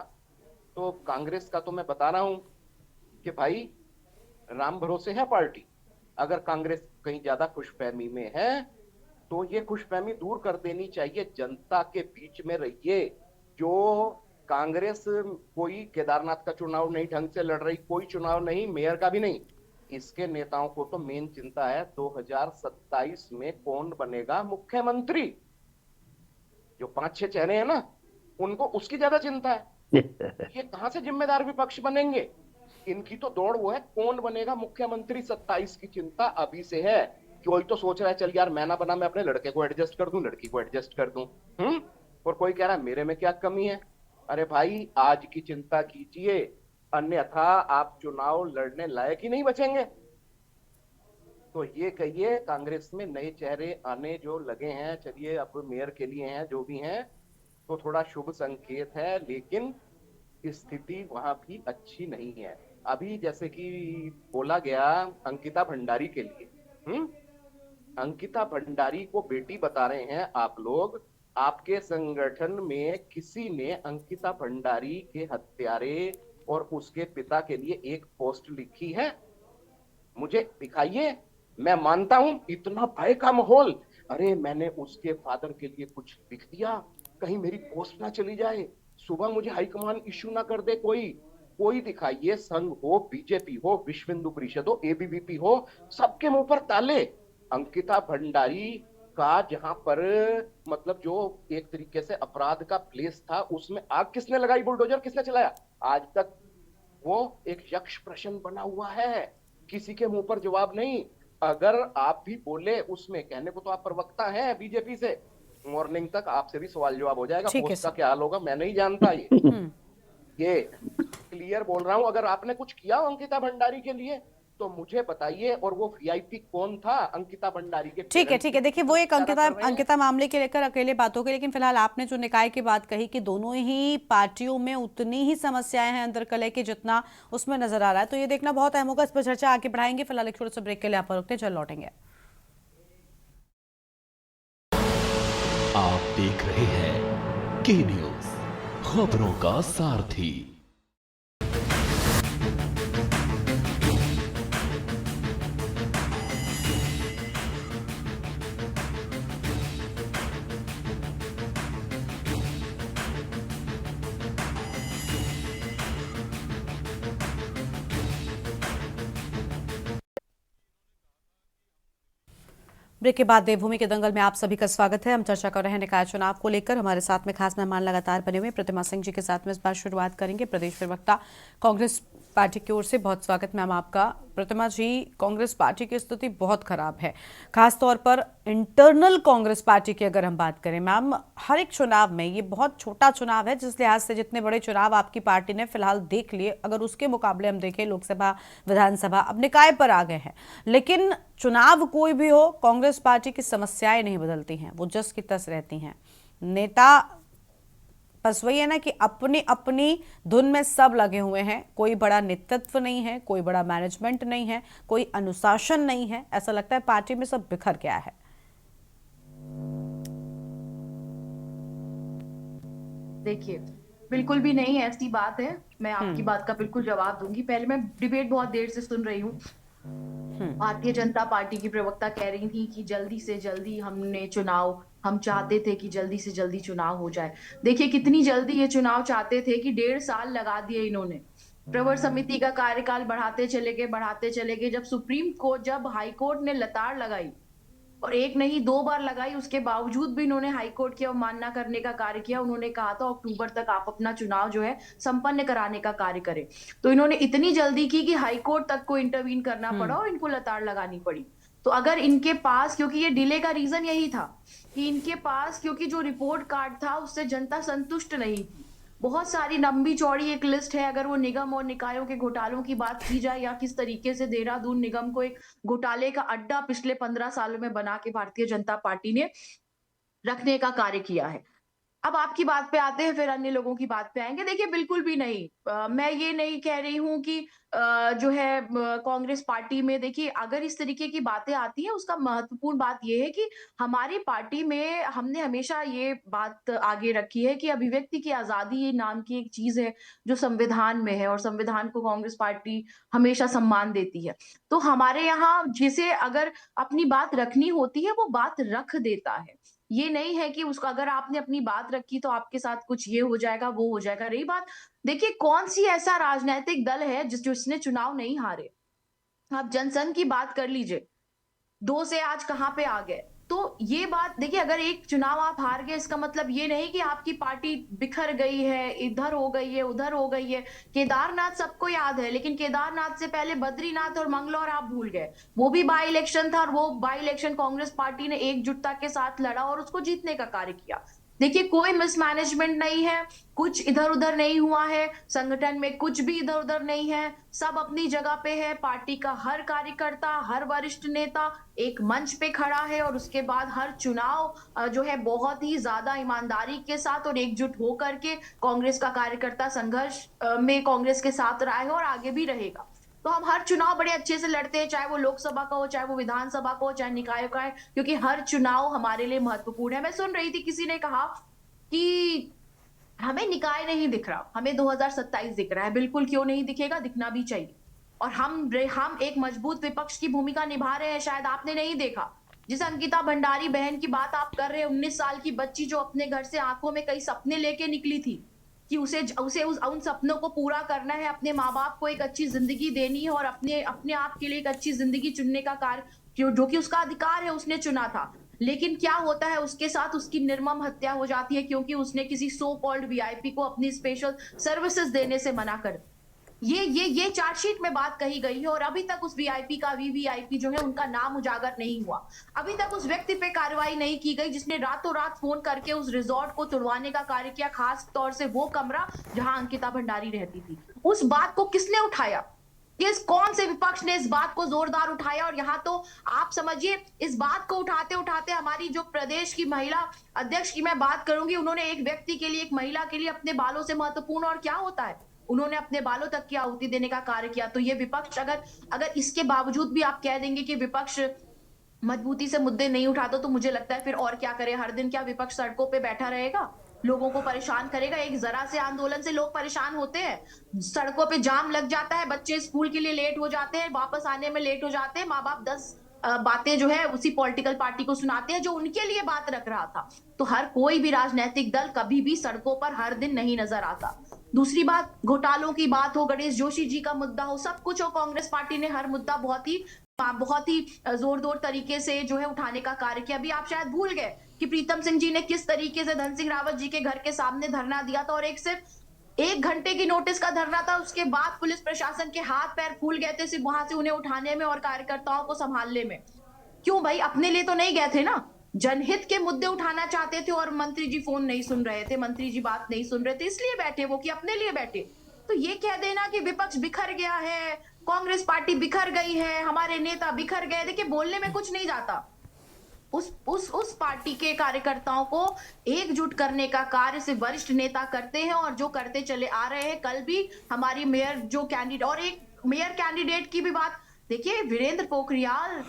Speaker 10: तो कांग्रेस का तो मैं बता रहा हूं कि भाई राम भरोसे है पार्टी। अगर कांग्रेस कहीं ज्यादा खुशफहमी में है तो ये खुशफहमी दूर कर देनी चाहिए, जनता के बीच में रहिए। जो कांग्रेस कोई केदारनाथ का चुनाव नहीं ढंग से लड़ रही, कोई चुनाव नहीं, मेयर का भी नहीं, इसके नेताओं को तो मेन चिंता है 2027 में कौन बनेगा मुख्यमंत्री। जो 5-6 चेहरे हैं ना, उनको उसकी ज्यादा चिंता है। ये कहां से जिम्मेदार विपक्ष बनेंगे? इनकी तो दौड़ वो है कौन बनेगा मुख्यमंत्री। 27 की चिंता अभी से है। कोई तो सोच रहा है चल यार मैं ना बना, मैं अपने लड़के को एडजस्ट कर दूं, लड़की को एडजस्ट कर दूं, और कोई कह रहा है मेरे में क्या कमी है। अरे भाई आज की चिंता कीजिए, अन्यथा आप चुनाव लड़ने लायक ही नहीं बचेंगे। तो ये कहिए कांग्रेस में नए चेहरे आने जो लगे हैं, चलिए अब मेयर के लिए हैं जो भी हैं, तो थोड़ा शुभ संकेत है, लेकिन स्थिति वहां भी अच्छी नहीं है। अभी जैसे कि बोला गया अंकिता भंडारी के लिए, अंकिता भंडारी को बेटी बता रहे हैं आप लोग। आपके संगठन में किसी ने अंकिता भंडारी के हत्यारे और उसके पिता के लिए एक पोस्ट लिखी है? मुझे दिखाइए। मैं मानता हूं इतना भय का माहौल, अरे मैंने उसके फादर के लिए कुछ लिख दिया, कहीं मेरी पोस्ट ना चली जाए, सुबह मुझे हाईकमान इश्यू ना कर दे कोई दिखाइए। संघ हो, बीजेपी हो, विश्व हिंदू परिषद हो, एबीवीपी हो, सबके मुंह पर ताले। अंकिता भंडारी का जहां पर मतलब जो एक तरीके से अपराध का प्लेस था, उसमें आग किसने लगाई, बुलडोजर किसने चलाया? आज तक वो एक यक्ष प्रश्न बना हुआ है, किसी के मुंह पर जवाब नहीं। अगर आप भी बोले उसमें, कहने को तो आप प्रवक्ता हैं बीजेपी से, मॉर्निंग तक आपसे भी सवाल जवाब हो जाएगा। पोस्ट का क्या हाल होगा मैं नहीं जानता। ये क्लियर बोल रहा हूं। अगर आपने कुछ किया अंकिता भंडारी के लिए, तो मुझे बताइए, और वो वीआईपी कौन था अंकिता भंडारी के?
Speaker 1: ठीक है देखिए, वो एक
Speaker 10: कर रहे हैं।
Speaker 1: अंकिता मामले के लेकर अकेले बातों के, लेकिन फिलहाल आपने जो निकाय की बात कही कि दोनों ही पार्टियों में उतनी ही समस्याएं हैं अंदर कलह की जितना उसमें नजर आ रहा है, तो ये देखना बहुत अहम होगा। इस पर चर्चा आगे बढ़ाएंगे। फिलहाल एक छोटे से ब्रेक के लिए आप रुकते हैं, चल लौटेंगे।
Speaker 11: आप देख रहे हैं के न्यूज, खबरों का सारथी।
Speaker 1: ब्रेक के बाद देवभूमि के दंगल में आप सभी का स्वागत है। हम चर्चा कर रहे हैं निकाय चुनाव को लेकर। हमारे साथ में खास मेहमान लगातार बने हुए प्रतिमा सिंह जी के साथ में इस बार शुरुआत करेंगे। प्रदेश प्रवक्ता कांग्रेस पार्टी की ओर से बहुत स्वागत मैम आपका। प्रतिमा जी, कांग्रेस पार्टी की स्थिति बहुत खराब है, खासतौर पर इंटरनल कांग्रेस पार्टी की अगर हम बात करें मैम, हर एक चुनाव में ये बहुत छोटा चुनाव है जिस लिहाज से जितने बड़े चुनाव आपकी पार्टी ने फिलहाल देख लिए, अगर उसके मुकाबले हम देखें लोकसभा विधानसभा अब निकाय पर आ गए हैं, लेकिन चुनाव कोई भी हो कांग्रेस पार्टी की समस्याएं नहीं बदलती हैं, वो जस की तस रहती हैं। नेता बस वही है ना कि अपनी अपनी धुन में सब लगे हुए हैं, कोई बड़ा नेतृत्व नहीं है, कोई बड़ा मैनेजमेंट नहीं है, कोई अनुशासन नहीं है। ऐसा लगता है पार्टी में सब बिखर गया है।
Speaker 12: देखिए, बिल्कुल भी नहीं ऐसी बात है। मैं आपकी बात का बिल्कुल जवाब दूंगी। पहले मैं डिबेट बहुत देर से सुन रही हूँ। भारतीय जनता पार्टी की प्रवक्ता कह रही थी कि जल्दी से जल्दी हम चाहते थे कि जल्दी से जल्दी चुनाव हो जाए। देखिए कितनी जल्दी ये चुनाव चाहते थे कि 1.5 साल लगा दिए इन्होंने। प्रवर समिति का कार्यकाल बढ़ाते चले गए। जब हाई कोर्ट ने लताड़ लगाई, और एक नहीं 2 बार लगाई, उसके बावजूद भी इन्होंने हाई कोर्ट की अवमानना करने का कार्य किया। उन्होंने कहा था अक्टूबर तक आप अपना चुनाव जो है संपन्न कराने का कार्य करें, तो इन्होंने इतनी जल्दी की कि हाई कोर्ट तक को इंटरवीन करना पड़ा और इनको लताड़ लगानी पड़ी। तो अगर इनके पास, क्योंकि ये डिले का रीजन यही था कि इनके पास, क्योंकि जो रिपोर्ट कार्ड था उससे जनता संतुष्ट नहीं थी। बहुत सारी लंबी चौड़ी एक लिस्ट है। अगर वो निगम और निकायों के घोटालों की बात की जाए, या किस तरीके से देहरादून निगम को एक घोटाले का अड्डा पिछले 15 सालों में बना के भारतीय जनता पार्टी ने रखने का कार्य किया है। अब आपकी बात पे आते हैं, फिर अन्य लोगों की बात पे आएंगे। देखिए बिल्कुल भी नहीं, मैं ये नहीं कह रही हूं कि जो है कांग्रेस पार्टी में, देखिए अगर इस तरीके की बातें आती हैं, उसका महत्वपूर्ण बात ये है कि हमारी पार्टी में हमने हमेशा ये बात आगे रखी है कि अभिव्यक्ति की आजादी नाम की एक चीज है जो संविधान में है, और संविधान को कांग्रेस पार्टी हमेशा सम्मान देती है। तो हमारे यहाँ जिसे अगर अपनी बात रखनी होती है वो बात रख देता है। ये नहीं है कि उसका अगर आपने अपनी बात रखी तो आपके साथ कुछ ये हो जाएगा वो हो जाएगा। रही बात, देखिए कौन सी ऐसा राजनीतिक दल है जिसने चुनाव नहीं हारे। आप जनसंघ की बात कर लीजिए, 2 से आज कहां पे आ गए। तो ये बात देखिए, अगर एक चुनाव आप हार गए इसका मतलब ये नहीं कि आपकी पार्टी बिखर गई है, इधर हो गई है उधर हो गई है। केदारनाथ सबको याद है, लेकिन केदारनाथ से पहले बद्रीनाथ और मंगलौर आप भूल गए। वो भी बाई इलेक्शन था, और वो बाई इलेक्शन कांग्रेस पार्टी ने एकजुटता के साथ लड़ा और उसको जीतने का कार्य किया। देखिए कोई मिसमैनेजमेंट नहीं है, कुछ इधर उधर नहीं हुआ है, संगठन में कुछ भी इधर उधर नहीं है, सब अपनी जगह पे है। पार्टी का हर कार्यकर्ता, हर वरिष्ठ नेता एक मंच पे खड़ा है, और उसके बाद हर चुनाव जो है बहुत ही ज्यादा ईमानदारी के साथ और एकजुट होकर के कांग्रेस का कार्यकर्ता संघर्ष में कांग्रेस के साथ रहा है और आगे भी रहेगा। तो हम हर चुनाव बड़े अच्छे से लड़ते हैं, चाहे वो लोकसभा का हो, चाहे वो विधानसभा का हो, चाहे निकायों का है, क्योंकि हर चुनाव हमारे लिए महत्वपूर्ण है। मैं सुन रही थी, किसी ने कहा कि हमें निकाय नहीं दिख रहा, हमें 2027 दिख रहा है। बिल्कुल, क्यों नहीं दिखेगा, दिखना भी चाहिए। और हम एक मजबूत विपक्ष की भूमिका निभा रहे हैं। शायद आपने नहीं देखा, जिस अंकिता भंडारी बहन की बात आप कर रहे हैं, 19 साल की बच्ची जो अपने घर से आंखों में कई सपने लेके निकली थी कि उसे उन सपनों को पूरा करना है, अपने माँ बाप को एक अच्छी जिंदगी देनी है और अपने आप के लिए एक अच्छी जिंदगी चुनने का कार्य जो कि उसका अधिकार है, उसने चुना था। लेकिन क्या होता है, उसके साथ उसकी निर्मम हत्या हो जाती है, क्योंकि उसने किसी सो कॉल्ड वीआईपी को अपनी स्पेशल सर्विसेज देने से मना कर। ये चार्जशीट में बात कही गई है, और अभी तक उस वीआईपी का वीवीआईपी जो है उनका नाम उजागर नहीं हुआ। अभी तक उस व्यक्ति पे कार्रवाई नहीं की गई जिसने रातों रात फोन करके उस रिजॉर्ट को तुड़वाने का कार्य किया, खास तौर से वो कमरा जहां अंकिता भंडारी रहती थी। उस बात को किसने उठाया? किस कौन से विपक्ष ने इस बात को जोरदार उठाया? और यहाँ तो आप समझिए, इस बात को उठाते उठाते हमारी जो प्रदेश की महिला अध्यक्ष की मैं बात करूंगी, उन्होंने एक व्यक्ति के लिए, एक महिला के लिए अपने बालों से महत्वपूर्ण और क्या होता है, उन्होंने अपने बालों तक की आहुति देने का कार्य किया। तो ये विपक्ष अगर इसके बावजूद भी आप कह देंगे कि विपक्ष मजबूती से मुद्दे नहीं उठाता, तो मुझे लगता है फिर और क्या करे? हर दिन क्या विपक्ष सड़कों पे बैठा रहेगा, लोगों को परेशान करेगा? एक जरा से आंदोलन से लोग परेशान होते हैं, सड़कों पे जाम लग जाता है, बच्चे स्कूल के लिए लेट हो जाते हैं, वापस आने में लेट हो जाते हैं, माँ बाप 10 बातें जो है उसी पॉलिटिकल पार्टी को सुनाते हैं जो उनके लिए बात रख रहा था। तो हर कोई भी राजनीतिक दल कभी भी सड़कों पर हर दिन नहीं नजर आता। दूसरी बात, घोटालों की बात हो, गणेश जोशी जी का मुद्दा हो, सब कुछ हो, कांग्रेस पार्टी ने हर मुद्दा बहुत ही जोरदार तरीके से जो है उठाने का कार्य किया। अभी आप शायद भूल गए कि प्रीतम सिंह जी ने किस तरीके से धन सिंह रावत जी के घर के सामने धरना दिया था, और सिर्फ 1 घंटे की नोटिस का धरना था। उसके बाद पुलिस प्रशासन के हाथ पैर फूल गए थे सिर्फ वहां से उन्हें उठाने में और कार्यकर्ताओं को संभालने में। क्यों भाई? अपने लिए तो नहीं गए थे ना, जनहित के मुद्दे उठाना चाहते थे और मंत्री जी फोन नहीं सुन रहे थे, मंत्री जी बात नहीं सुन रहे थे, इसलिए बैठे वो, कि अपने लिए बैठे। तो ये कह देना कि विपक्ष बिखर गया है, कांग्रेस पार्टी बिखर गई है, हमारे नेता बिखर गए, देखिए बोलने में कुछ नहीं जाता। उस पार्टी के कार्यकर्ताओं को एकजुट करने का कार्य सिर्फ वरिष्ठ नेता करते हैं और जो करते चले आ रहे हैं। कल भी हमारी मेयर जो कैंडिडेट, और एक मेयर कैंडिडेट की भी बात देखिए, वीरेंद्र पोखरियाल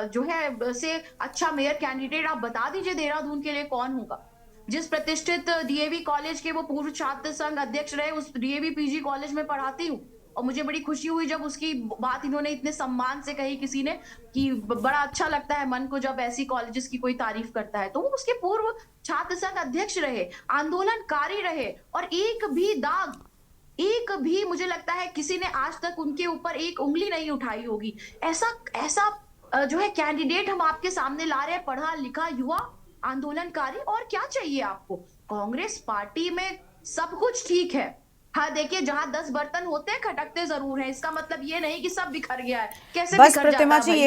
Speaker 12: जो है से अच्छा मेयर कैंडिडेट आप बता दीजिए देहरादून के लिए कौन होगा? जिस प्रतिष्ठित डीएवी कॉलेज के वो पूर्व छात्र संघ अध्यक्ष रहे, उस डीएवी पीजी कॉलेज में पढ़ाती हूँ, और मुझे बड़ी खुशी हुई जब उसकी बात इन्होंने इतने सम्मान से कही किसी ने, कि बड़ा अच्छा लगता है मन को जब ऐसी कॉलेजेस की कोई तारीफ करता है। तो वो उसके पूर्व छात्र संघ अध्यक्ष रहे, आंदोलनकारी रहे, और एक भी मुझे लगता है किसी ने आज तक उनके ऊपर एक उंगली नहीं उठाई होगी। ऐसा जो है कैंडिडेट हम आपके सामने ला रहे हैं, पढ़ा लिखा युवा आंदोलनकारी, और क्या चाहिए आपको? कांग्रेस पार्टी में सब कुछ ठीक है, हाँ देखिए जहां 10 बर्तन होते हैं खटकते जरूर हैं, इसका मतलब ये नहीं कि सब बिखर गया है। कैसे
Speaker 1: बस
Speaker 12: बिखर
Speaker 1: प्रतिमा
Speaker 12: जाता
Speaker 1: जी,
Speaker 12: है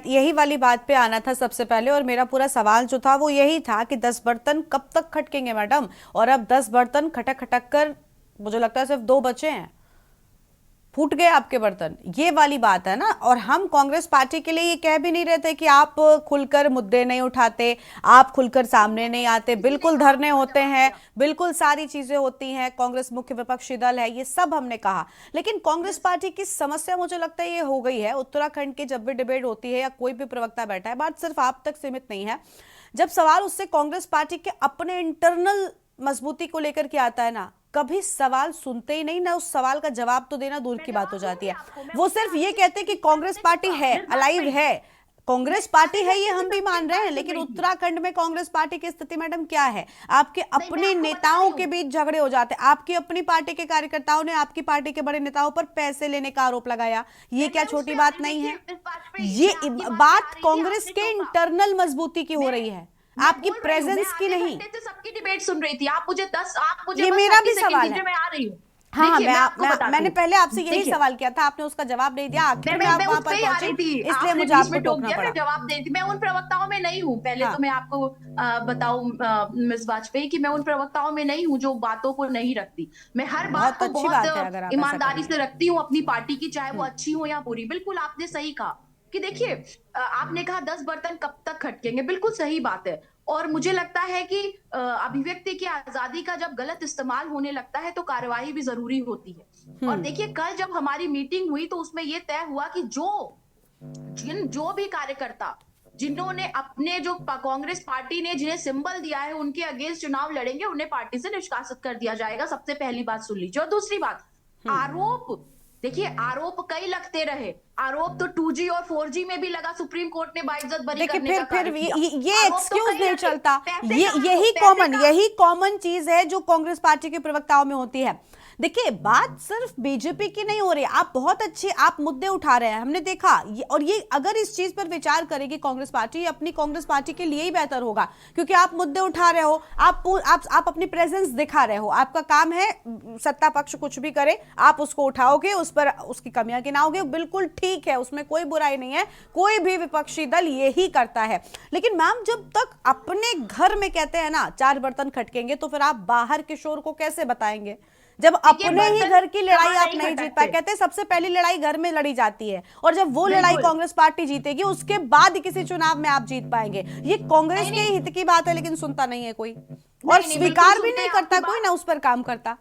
Speaker 1: यही वाली बात पे आना था सबसे पहले, और मेरा पूरा सवाल जो था वो यही था कि 10 बर्तन कब तक खटकेंगे मैडम? और अब 10 बर्तन खटक खटक कर मुझे लगता है सिर्फ 2 बचे हैं, फूट गए आपके बर्तन, ये वाली बात है ना। और हम कांग्रेस पार्टी के लिए ये कह भी नहीं रहे थे कि आप खुलकर मुद्दे नहीं उठाते, आप खुलकर सामने नहीं आते। बिल्कुल धरने होते हैं, बिल्कुल सारी चीजें होती हैं, कांग्रेस मुख्य विपक्षी दल है, ये सब हमने कहा। लेकिन कांग्रेस पार्टी की समस्या मुझे लगता है ये हो गई है, उत्तराखंड की जब भी डिबेट होती है या कोई भी प्रवक्ता बैठा है, बात सिर्फ आप तक सीमित नहीं है, जब सवाल उससे कांग्रेस पार्टी के अपने इंटरनल मजबूती को लेकर के आता है ना, कभी सवाल सुनते ही नहीं ना, उस सवाल का जवाब तो देना दूर की बात हो जाती है। वो सिर्फ ये कहते हैं कि कांग्रेस पार्टी है, अलाइव है, कांग्रेस पार्टी है, ये हम भी मान रहे हैं। लेकिन उत्तराखंड में कांग्रेस पार्टी की स्थिति मैडम क्या है? आपके अपने नेताओं के बीच झगड़े हो जाते हैं, आपकी अपनी पार्टी के कार्यकर्ताओं ने आपकी पार्टी के बड़े नेताओं पर पैसे लेने का आरोप लगाया, ये क्या छोटी बात नहीं है? ये बात कांग्रेस के इंटरनल मजबूती की हो रही है, आपकी प्रेजेंस की नहीं।
Speaker 12: सबकी डिबेट सुन रही थी, आप मुझे
Speaker 1: ये मेरा भी सवाल है।
Speaker 12: मैं आ रही हूँ।
Speaker 1: हाँ, मैंने पहले आपसे यही सवाल किया था, आपने उसका जवाब नहीं दिया, आखिर में आप वहां पर पहुंची, इसलिए मुझे आपको टोकना पड़ा।
Speaker 12: जवाब दे रही थी, मैं उन प्रवक्ताओं में नहीं हूँ। पहले तो मैं आपको बताऊं मिस वाजपेयी कि मैं उन प्रवक्ताओं में नहीं हूँ जो बातों को नहीं रखती। मैं हर बात को बहुत ईमानदारी से रखती हूँ अपनी पार्टी की, चाहे वो अच्छी हो या बुरी। बिल्कुल आपने सही कहा कि देखिए, आपने कहा 10 बर्तन कब तक खटकेंगे, बिल्कुल सही बात है। और मुझे लगता है कि अभिव्यक्ति की आजादी का जब गलत इस्तेमाल होने लगता है तो कार्यवाही भी जरूरी होती है। और देखिए, कल जब हमारी मीटिंग हुई तो उसमें यह तय हुआ कि जो भी कार्यकर्ता जिन्होंने अपने जो कांग्रेस पार्टी ने जिन्हें सिंबल दिया है उनके अगेंस्ट चुनाव लड़ेंगे, उन्हें पार्टी से निष्कासित कर दिया जाएगा। सबसे पहली बात सुन लीजिए। और दूसरी बात, आरोप, देखिए आरोप कई लगते रहे, आरोप तो 2G और 4G में भी लगा, सुप्रीम कोर्ट ने बाइज्जत बरी करने का कार्य किया।
Speaker 1: ये एक्सक्यूज नहीं चलता, यही कॉमन चीज है जो कांग्रेस पार्टी के प्रवक्ताओं में होती है। देखिए, बात सिर्फ बीजेपी की नहीं हो रही, आप बहुत अच्छे आप मुद्दे उठा रहे हैं, हमने देखा और ये अगर इस चीज पर विचार करेगी कांग्रेस पार्टी, अपनी कांग्रेस पार्टी के लिए ही बेहतर होगा, क्योंकि आप मुद्दे उठा रहे हो, आप अपनी प्रेजेंस दिखा रहे हो, आपका काम है सत्ता पक्ष कुछ भी करे आप उसको उठाओगे, उस पर उसकी कमियां गिनाओगे, बिल्कुल ठीक है, उसमें कोई बुराई नहीं है, कोई भी विपक्षी दल यही करता है। लेकिन मैम, जब तक अपने घर में कहते हैं ना 4 बर्तन खटकेंगे, तो फिर आप बाहर के शोर को कैसे बताएंगे? जब अपने ही
Speaker 12: बर्तन
Speaker 1: घर की लड़ाई
Speaker 12: कहाँ
Speaker 1: आप नहीं जीत पाए,
Speaker 12: खटकते।
Speaker 1: कहते हैं सबसे पहली लड़ाई घर में लड़ी जाती है, और जब वो लड़ाई
Speaker 12: बिल्कुल।
Speaker 1: कांग्रेस पार्टी जीतेगी उसके बाद ही किसी चुनाव में आप जीत पाएंगे। ये कांग्रेस के हित की बात है, लेकिन सुनता नहीं है कोई, और
Speaker 12: नहीं,
Speaker 1: स्वीकार
Speaker 12: बिल्कुल
Speaker 1: भी
Speaker 12: सुनते
Speaker 1: नहीं
Speaker 12: हैं
Speaker 1: करता
Speaker 12: आपकी
Speaker 1: कोई, ना उस पर काम करता।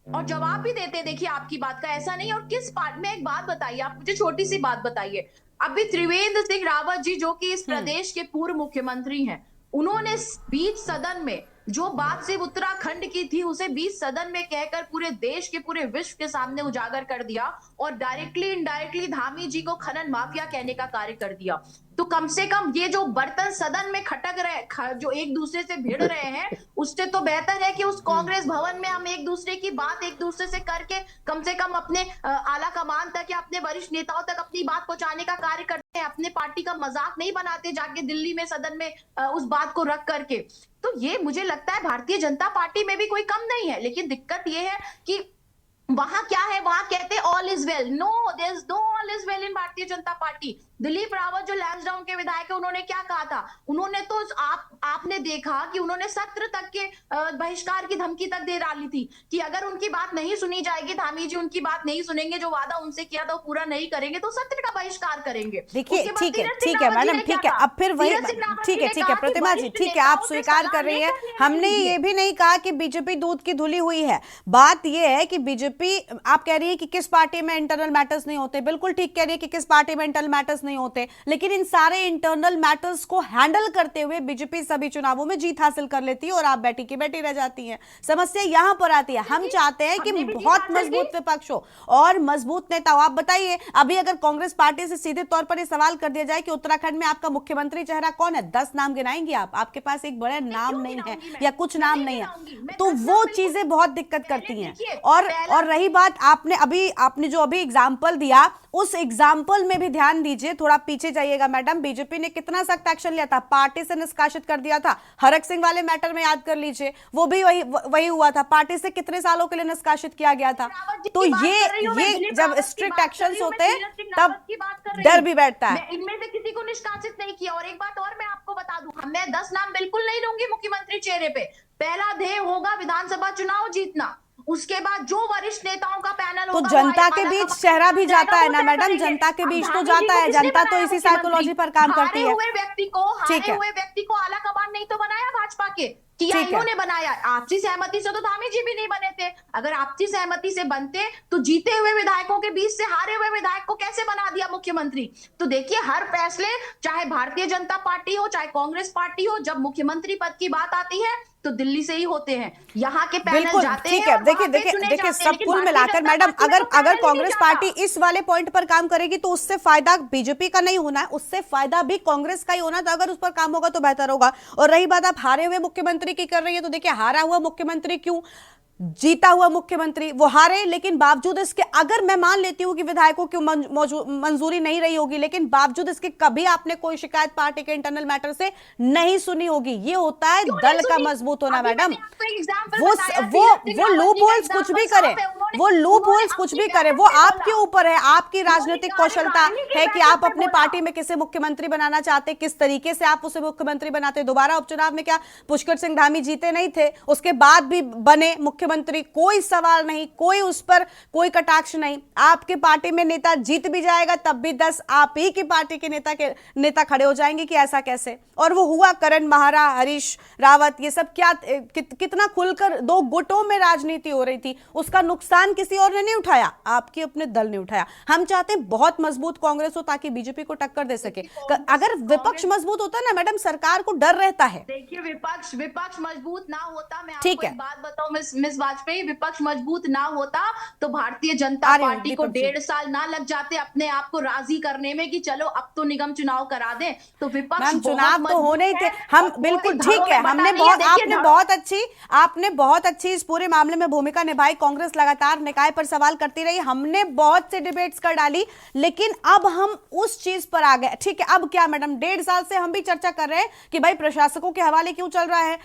Speaker 12: और जवाब भी देते हैं। देखिए आपकी बात का ऐसा नहीं। और किस पार्ट में, एक बात बताइए आप मुझे, छोटी सी बात बताइए। अभी त्रिवेंद्र सिंह रावत जी जो कि इस प्रदेश के पूर्व मुख्यमंत्री हैं, उन्होंने बीच सदन में जो बात सिर्फ उत्तराखंड की थी उसे बीच सदन में कहकर पूरे देश के, पूरे विश्व के सामने उजागर कर दिया, और डायरेक्टली इनडायरेक्टली धामी जी को खनन माफिया कहने का कार्य कर दिया। तो कम से कम ये जो बर्तन सदन में खटक रहे, जो एक दूसरे से भिड़ रहे हैं, उससे तो बेहतर है कि उस कांग्रेस भवन में हम एक दूसरे की बात एक दूसरे से करके कम से कम अपने आला कमान तक या अपने वरिष्ठ नेताओं तक अपनी बात पहुंचाने का कार्य करते हैं। अपने पार्टी का मजाक नहीं बनाते जाके दिल्ली में सदन में उस बात को रख करके। तो ये मुझे लगता है भारतीय जनता पार्टी में भी कोई कम नहीं है, लेकिन दिक्कत ये है कि वहां क्या है, वहां कहते हैं all is well. No, there is no all is well in Bharatiya Janata party. Dilip Rawat जो लैंसडाउन के विधायक है, उन्होंने क्या कहा था? उन्होंने तो आपने देखा कि उन्होंने सत्र तक के बहिष्कार की धमकी तक दे डाली थी कि अगर उनकी बात नहीं सुनी जाएगी, धामी जी उनकी बात नहीं सुनेंगे, जो वादा उनसे किया था वो पूरा नहीं करेंगे, तो सत्र का बहिष्कार करेंगे।
Speaker 1: देखिए ठीक है मैडम, ठीक है, अब फिर वही, ठीक है प्रतिमा जी, ठीक है, आप स्वीकार कर रही है। हमने ये भी नहीं कहा कि बीजेपी दूध की धुली हुई है। बात ये है कि बीजेपी, आप कह रही है कि किस पार्टी में इंटरनल मैटर्स नहीं होते, बिल्कुल ठीक कह रही है कि किस पार्टी में इंटरनल मैटर्स नहीं होते, लेकिन इन सारे इंटरनल मैटर्स को हैंडल करते हुए बीजेपी सभी चुनावों में जीत हासिल कर लेती है और आप बैठी की बैठी रह जाती हैं। समस्या यहां पर आती है। हम चाहते हैं कि बहुत मजबूत विपक्ष हो और मजबूत नेता हो। आप बताइए, अभी अगर कांग्रेस पार्टी से सीधे तौर पर यह सवाल कर दिया जाए कि उत्तराखंड में आपका मुख्यमंत्री चेहरा कौन है, 10 नाम गिनाएंगे आप? आपके पास एक बड़ा नाम नहीं है या कुछ नाम नहीं है, तो वो चीजें बहुत दिक्कत करती हैं। और रही बात, आपने जो अभी एग्जाम्पल दिया, उस एग्जाम्पल में भी ध्यान दीजिए, थोड़ा पीछे जाइएगा मैडम। बीजेपी ने कितना सख्त एक्शन लिया था, पार्टी से निष्कासित कर दिया था। हरक सिंह वाले मैटर में याद कर लीजिए, वो भी वही हुआ था, पार्टी से कितने सालों के लिए निष्कासित किया गया था। तो ये जब स्ट्रिक्ट एक्शंस होते हैं तब डर भी बैठता है।
Speaker 12: इनमें से किसी को निष्कासित नहीं किया। और एक बात और मैं आपको बता दूं, मैं 10 नाम बिल्कुल नहीं लूंगी मुख्यमंत्री चेहरे पे। पहला ध्येय होगा विधानसभा चुनाव जीतना, उसके बाद जो वरिष्ठ नेताओं का पैनल
Speaker 1: तो
Speaker 12: होगा,
Speaker 1: जनता के बीच चेहरा भी जाता है ना मैडम, जनता के बीच तो जाता है। जनता तो इसी साइकोलॉजी पर काम करती है।
Speaker 12: हारे हुए व्यक्ति को आला कमान नहीं तो बनाया भाजपा के, कि इन्होंने बनाया। आपसी सहमति से तो धामी जी भी नहीं बने थे। अगर आपसी सहमति से बनते तो जीते हुए विधायकों के बीच से हारे हुए विधायक को कैसे बना दिया मुख्यमंत्री? तो देखिए, हर फैसले, चाहे भारतीय जनता पार्टी हो चाहे कांग्रेस पार्टी हो, जब मुख्यमंत्री पद की बात आती है तो दिल्ली से ही होते हैं। यहाँ के पैनल जाते हैं।
Speaker 1: ठीक है, देखिए सब कुल मिलाकर मैडम, अगर कांग्रेस पार्टी इस वाले पॉइंट पर काम करेगी तो उससे फायदा बीजेपी का नहीं होना है, उससे फायदा भी कांग्रेस का ही होना है। तो अगर उस पर काम होगा तो बेहतर होगा। और रही बात आप हारे हुए मुख्यमंत्री की कर रही है, तो देखिए हारा हुआ मुख्यमंत्री क्यों, जीता हुआ मुख्यमंत्री वो हारे, लेकिन बावजूद इसके, अगर मैं मान लेती हूं कि विधायकों की मंजूरी नहीं रही होगी, लेकिन बावजूद इसके कभी आपने कोई शिकायत पार्टी के इंटरनल मैटर से नहीं सुनी होगी। ये होता है दल का मजबूत होना मैडम। वो लूप होल्स कुछ भी करे, वो लूप होल्स कुछ भी करे, वो आपके ऊपर है, आपकी राजनीतिक कौशलता है कि आप अपने पार्टी में किसे मुख्यमंत्री बनाना चाहते, किस तरीके से आप उसे मुख्यमंत्री बनाते। दोबारा उपचुनाव में क्या पुष्कर सिंह धामी जीते नहीं थे, उसके बाद भी बने मुख्यमंत्री, कोई सवाल नहीं, कोई उस पर कोई कटाक्ष नहीं। आपके पार्टी में नेता जीत भी जाएगा तब भी 10 आप ही की पार्टी के नेता खड़े हो जाएंगे कि ऐसा कैसे। और वो हुआ, करण महारा, हरीश रावत, ये सब क्या कितना खुलकर 2 गुटों में राजनीति हो रही थी, उसका नुकसान किसी और ने नहीं उठाया, आपके अपने दल ने उठाया। हम चाहते हैं बहुत मजबूत कांग्रेस हो ताकि बीजेपी को टक्कर दे सके। अगर विपक्ष मजबूत होता ना मैडम, सरकार को डर रहता है।
Speaker 12: देखिए, विपक्ष मजबूत ना होता, मैं आपको एक बात बताऊं मिस वाजपेयी, विपक्ष मजबूत ना होता तो भारतीय जनता पार्टी को 1.5 साल ना लग जाते अपने आप को राजी करने में कि चलो अब तो निगम चुनाव करा दें। तो विपक्ष
Speaker 1: चुनाव तो होने ही थे। हम बिल्कुल ठीक है, आपने बहुत अच्छी इस पूरे मामले में भूमिका निभाई। कांग्रेस लगातार निकाय पर सवाल करती रही, हमने बहुत से डिबेट्स कर डाली, लेकिन अब हम उस चीज पर आ गए। ठीक है, अब क्या मैडम, 1.5 साल से हम भी चर्चा कर रहे हैं कि भाई प्रशासकों के हवाले क्यों चल रहा है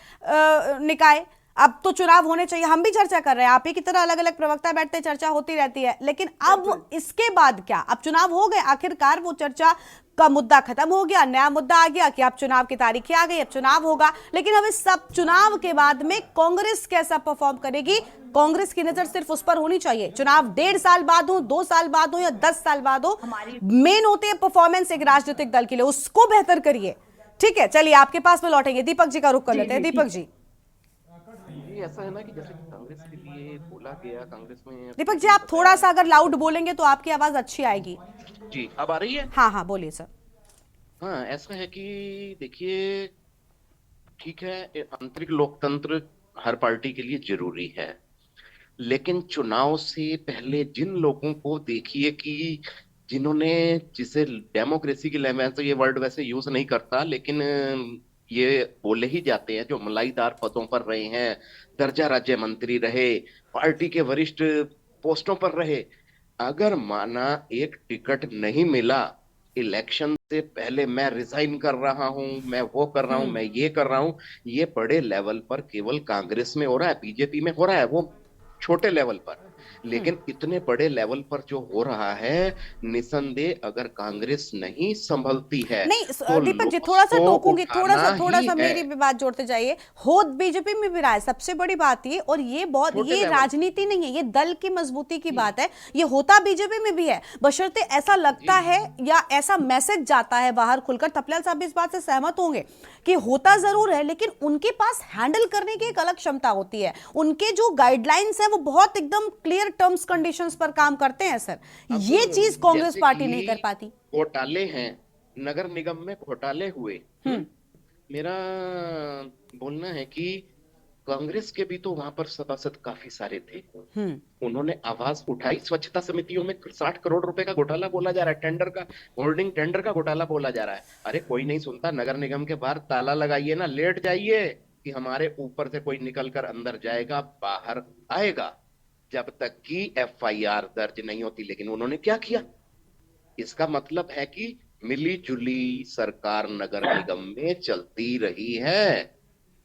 Speaker 1: निकाय। अब तो चुनाव होने चाहिए, हम भी चर्चा कर रहे हैं, आप ही की तरह अलग अलग प्रवक्ता बैठते, चर्चा होती रहती है, लेकिन अब इसके बाद क्या? अब चुनाव हो गए, आखिरकार वो चर्चा का मुद्दा खत्म हो गया, नया मुद्दा आ गया कि अब चुनाव की तारीखें आ गई, अब चुनाव होगा। लेकिन अब इस सब चुनाव के बाद में कांग्रेस कैसा परफॉर्म करेगी, कांग्रेस की नजर सिर्फ उस पर होनी चाहिए। चुनाव 1.5 साल बाद हो, 2 साल बाद हो या 10 साल बाद हो, मेन होती है परफॉर्मेंस एक राजनीतिक दल के लिए, उसको बेहतर करिए। ठीक है, चलिए आपके पास में लौटेंगे, दीपक जी का रुख कर लेते हैं। दीपक जी,
Speaker 10: ऐसा है ना कि जैसे कांग्रेस के लिए बोला गया, कांग्रेस में
Speaker 1: दीपक जी आप थोड़ा सा अगर लाउड बोलेंगे तो आपकी आवाज अच्छी आएगी।
Speaker 10: जी अब आ रही है?
Speaker 1: हाँ हाँ बोलिए सर।
Speaker 10: हाँ, ऐसा है कि देखिए, ठीक है, आंतरिक लोकतंत्र हर पार्टी के लिए जरूरी है, लेकिन चुनाव से पहले जिन लोगों को देखिए कि जिन्होंने, जिसे डेमोक्रेसी की लैंग्वेज, तो ये वर्ड वैसे यूज नहीं करता, लेकिन ये बोले ही जाते हैं, जो मलाईदार पदों पर रहे हैं, दर्जा राज्य मंत्री रहे, पार्टी के वरिष्ठ पोस्टों पर रहे, अगर माना एक टिकट नहीं मिला, इलेक्शन से पहले मैं रिजाइन कर रहा हूं, मैं वो कर रहा हूं, मैं ये कर रहा हूं, ये बड़े लेवल पर केवल कांग्रेस में हो रहा है, बीजेपी में हो रहा है, वो छोटे लेवल पर, लेकिन इतने बड़े लेवल पर जो हो रहा है, निसंदेह अगर कांग्रेस नहीं संभलती है
Speaker 1: नहीं
Speaker 10: तो
Speaker 1: दीपक जी थोड़ा सा टोकूंगी, थोड़ा
Speaker 10: उठाना ही
Speaker 1: सा
Speaker 10: है।
Speaker 1: मेरी भी बात जोड़ते जाइए। हो बीजेपी में भी रहा है, सबसे बड़ी बात ये, और ये बहुत,
Speaker 10: छोटे
Speaker 1: ये
Speaker 10: लेवल।
Speaker 1: राजनीति नहीं है, ये दल की मजबूती की बात है, ये होता बीजेपी में भी है, बशर्ते ऐसा लगता है या ऐसा मैसेज जाता है बाहर खुलकर। तपलियाल साहब भी इस बात से सहमत होंगे कि होता जरूर है, लेकिन उनके पास हैंडल करने की एक अलग क्षमता होती है, उनके जो गाइडलाइंस है वो बहुत एकदम क्लियर टर्म्स कंडीशंस पर काम करते हैं सर, ये चीज कांग्रेस
Speaker 10: जैसे
Speaker 1: पार्टी
Speaker 10: कि
Speaker 1: नहीं कर पाती।
Speaker 10: घोटाले हैं, नगर निगम में घोटाले हुए, मेरा बोलना है कि कांग्रेस के भी तो वहां पर सभासद काफी सारे थे, उन्होंने आवाज उठाई। स्वच्छता समितियों में 60 करोड़ रुपए का घोटाला बोला जा रहा है, टेंडर का, होल्डिंग टेंडर का घोटाला बोला जा रहा है। अरे कोई नहीं सुनता, नगर निगम के बाहर ताला लगाइए ना, लेट जाइए कि हमारे ऊपर से कोई निकल कर अंदर जाएगा, बाहर आएगा, जब तक कि एफआईआर दर्ज नहीं होती। लेकिन उन्होंने क्या किया? इसका मतलब है कि मिली जुली सरकार नगर निगम में चलती रही है।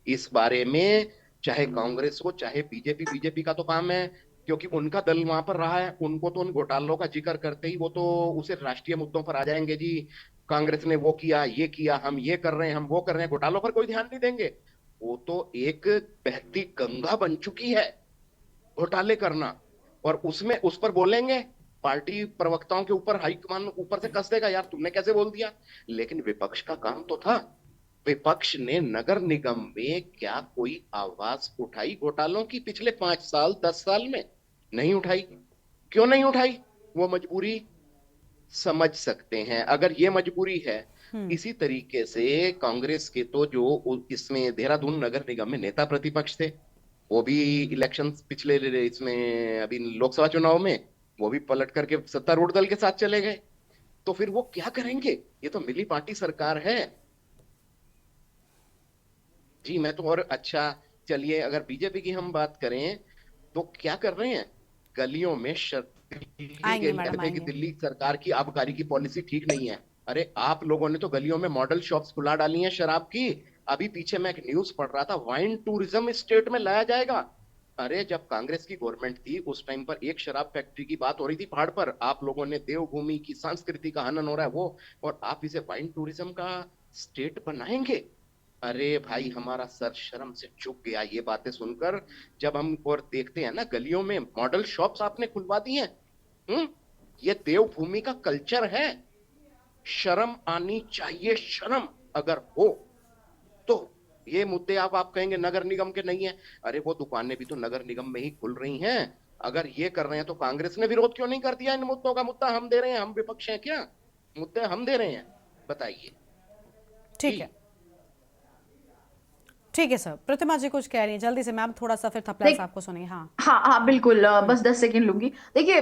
Speaker 10: इस बारे में चाहे कांग्रेस हो चाहे बीजेपी का तो काम है, क्योंकि उनका दल वहां पर रहा है, उनको तो उन घोटालों का जिक्र करते ही वो तो उसे राष्ट्रीय मुद्दों पर आ जाएंगे, जी कांग्रेस ने वो किया, ये किया, हम ये कर रहे हैं, हम वो कर रहे हैं, घोटालों पर कोई ध्यान नहीं देंगे। वो तो एक बहती गंगा बन चुकी है घोटाले करना, और उसमें उस पर बोलेंगे, पार्टी प्रवक्ताओं के ऊपर हाईकमान ऊपर से कस देगा, यार तुमने कैसे बोल दिया। लेकिन विपक्ष का काम तो था, विपक्ष ने नगर निगम में क्या कोई आवाज उठाई घोटालों की? पिछले 5 साल 10 साल में नहीं उठाई। क्यों नहीं उठाई? वो मजबूरी समझ सकते हैं, अगर ये मजबूरी है। इसी तरीके से कांग्रेस के तो जो इसमें देहरादून नगर निगम में नेता प्रतिपक्ष थे, वो भी इलेक्शन पिछले इसमें अभी लोकसभा चुनाव में वो भी पलट करके सत्तारूढ़ दल के साथ चले गए, तो फिर वो क्या करेंगे? ये तो मिली पार्टी सरकार है जी। मैं तो, और अच्छा चलिए अगर बीजेपी की हम बात करें तो क्या कर रहे हैं, गलियों में दिल्ली सरकार की आबकारी की पॉलिसी ठीक नहीं है। अरे आप लोगों ने तो गलियों में मॉडल शॉप्स खुला डाली हैं शराब की। अभी पीछे मैं एक न्यूज पढ़ रहा था, वाइन टूरिज्म स्टेट में लाया जाएगा। अरे जब कांग्रेस की गवर्नमेंट थी उस टाइम पर एक शराब फैक्ट्री की बात हो रही थी पहाड़ पर, आप लोगों ने देवभूमि की संस्कृति का हनन हो रहा है वो, और आप इसे वाइन टूरिज्म का स्टेट बनाएंगे। अरे भाई हमारा सर शर्म से झुक गया ये बातें सुनकर, जब हम और देखते हैं ना गलियों में मॉडल शॉप्स आपने खुलवा दी हैं। ये देवभूमि का कल्चर है, शर्म आनी चाहिए, शर्म अगर हो तो। ये मुद्दे आप कहेंगे नगर निगम के नहीं है, अरे वो दुकानें भी तो नगर निगम में ही खुल रही हैं। अगर ये कर रहे हैं तो कांग्रेस ने विरोध क्यों नहीं कर दिया इन मुद्दों का? मुद्दा हम दे रहे हैं, हम विपक्ष हैं क्या? मुद्दे हम दे रहे हैं, बताइए।
Speaker 1: ठीक है, ठीक है सर। प्रतिमा जी कुछ कह रही है, जल्दी से मैम, थोड़ा सा फिर थपलियाल साहब को सुनिए।
Speaker 12: हाँ बिल्कुल, बस 10 सेकंड लूंगी। देखिए,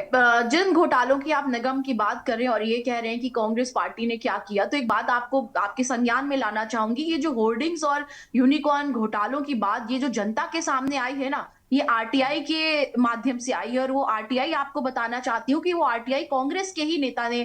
Speaker 12: जिन घोटालों की आप निगम की बात कर रहे हैं और ये कह रहे हैं कि कांग्रेस पार्टी ने क्या किया, तो एक बात आपको आपके संज्ञान में लाना चाहूंगी, ये जो होर्डिंग्स और यूनिकॉर्न घोटालों की बात ये जो जनता के सामने आई है ना, ये आरटीआई के माध्यम से आई है, और वो आरटीआई आपको बताना चाहती हूँ कि वो आरटीआई कांग्रेस के ही नेता ने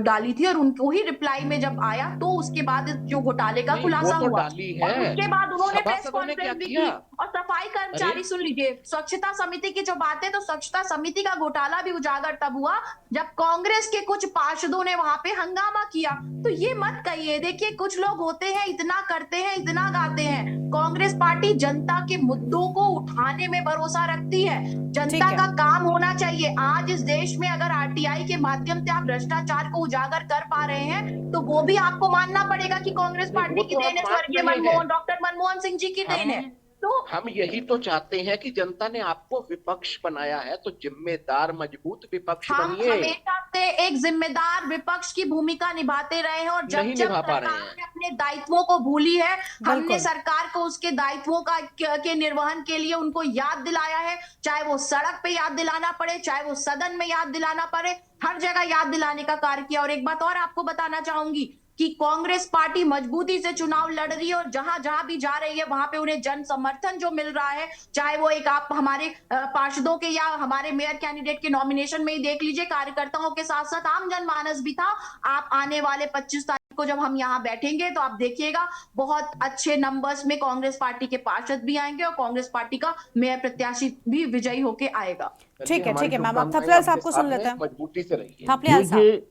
Speaker 12: डाली थी, और उनको ही रिप्लाई में जब आया तो उसके बाद जो घोटाले का खुलासा हुआ, और उसके बाद उन्होंने प्रेस कॉन्फ्रेंस भी की। और सफाई कर्मचारी, सुन लीजिए, स्वच्छता समिति की जो बात है, तो स्वच्छता समिति का घोटाला भी उजागर तब हुआ जब कांग्रेस के कुछ पार्षदों ने वहां पे हंगामा किया। तो ये मत कहिए, देखिए कुछ लोग होते हैं इतना करते हैं इतना गाते हैं, कांग्रेस पार्टी जनता के मुद्दों को उठाने में भरोसा रखती है, जनता का काम होना चाहिए। आज इस देश में अगर आरटीआई के माध्यम से आप भ्रष्टाचार को उजागर कर पा रहे हैं, तो वो भी आपको मानना पड़ेगा कि कांग्रेस पार्टी की देन है, स्वर्गीय डॉक्टर मनमोहन सिंह जी की देन है। तो
Speaker 10: हम यही तो चाहते हैं कि जनता ने आपको विपक्ष बनाया है, तो जिम्मेदार मजबूत विपक्ष
Speaker 12: हम
Speaker 10: बनिए।
Speaker 12: हमेशा से एक जिम्मेदार विपक्ष की भूमिका निभाते रहे हैं, और जब सरकार ने अपने दायित्वों को भूली है, हमने सरकार को उसके दायित्वों के निर्वहन के लिए उनको याद दिलाया है, चाहे वो सड़क पे याद दिलाना पड़े, चाहे वो सदन में याद दिलाना पड़े, हर जगह याद दिलाने का कार्य किया। और एक बात और आपको बताना चाहूंगी कि कांग्रेस पार्टी मजबूती से चुनाव लड़ रही है, और जहां जहां भी जा रही है वहां पे उन्हें जन समर्थन जो मिल रहा है, चाहे वो एक आप हमारे पार्षदों के या हमारे मेयर कैंडिडेट के नॉमिनेशन में ही देख लीजिए, कार्यकर्ताओं के साथ साथ आम जनमानस भी था। आप आने वाले 25 तारीख को जब हम यहाँ बैठेंगे तो आप देखिएगा बहुत अच्छे नंबर्स में कांग्रेस पार्टी के पार्षद भी आएंगे, और कांग्रेस पार्टी का मेयर प्रत्याशी भी विजयी होके आएगा।
Speaker 1: ठीक है मैम, आप थपलियाल साहब को सुन लेते हैं।
Speaker 10: मजबूती से रहिए।
Speaker 1: थपलियाल साहब,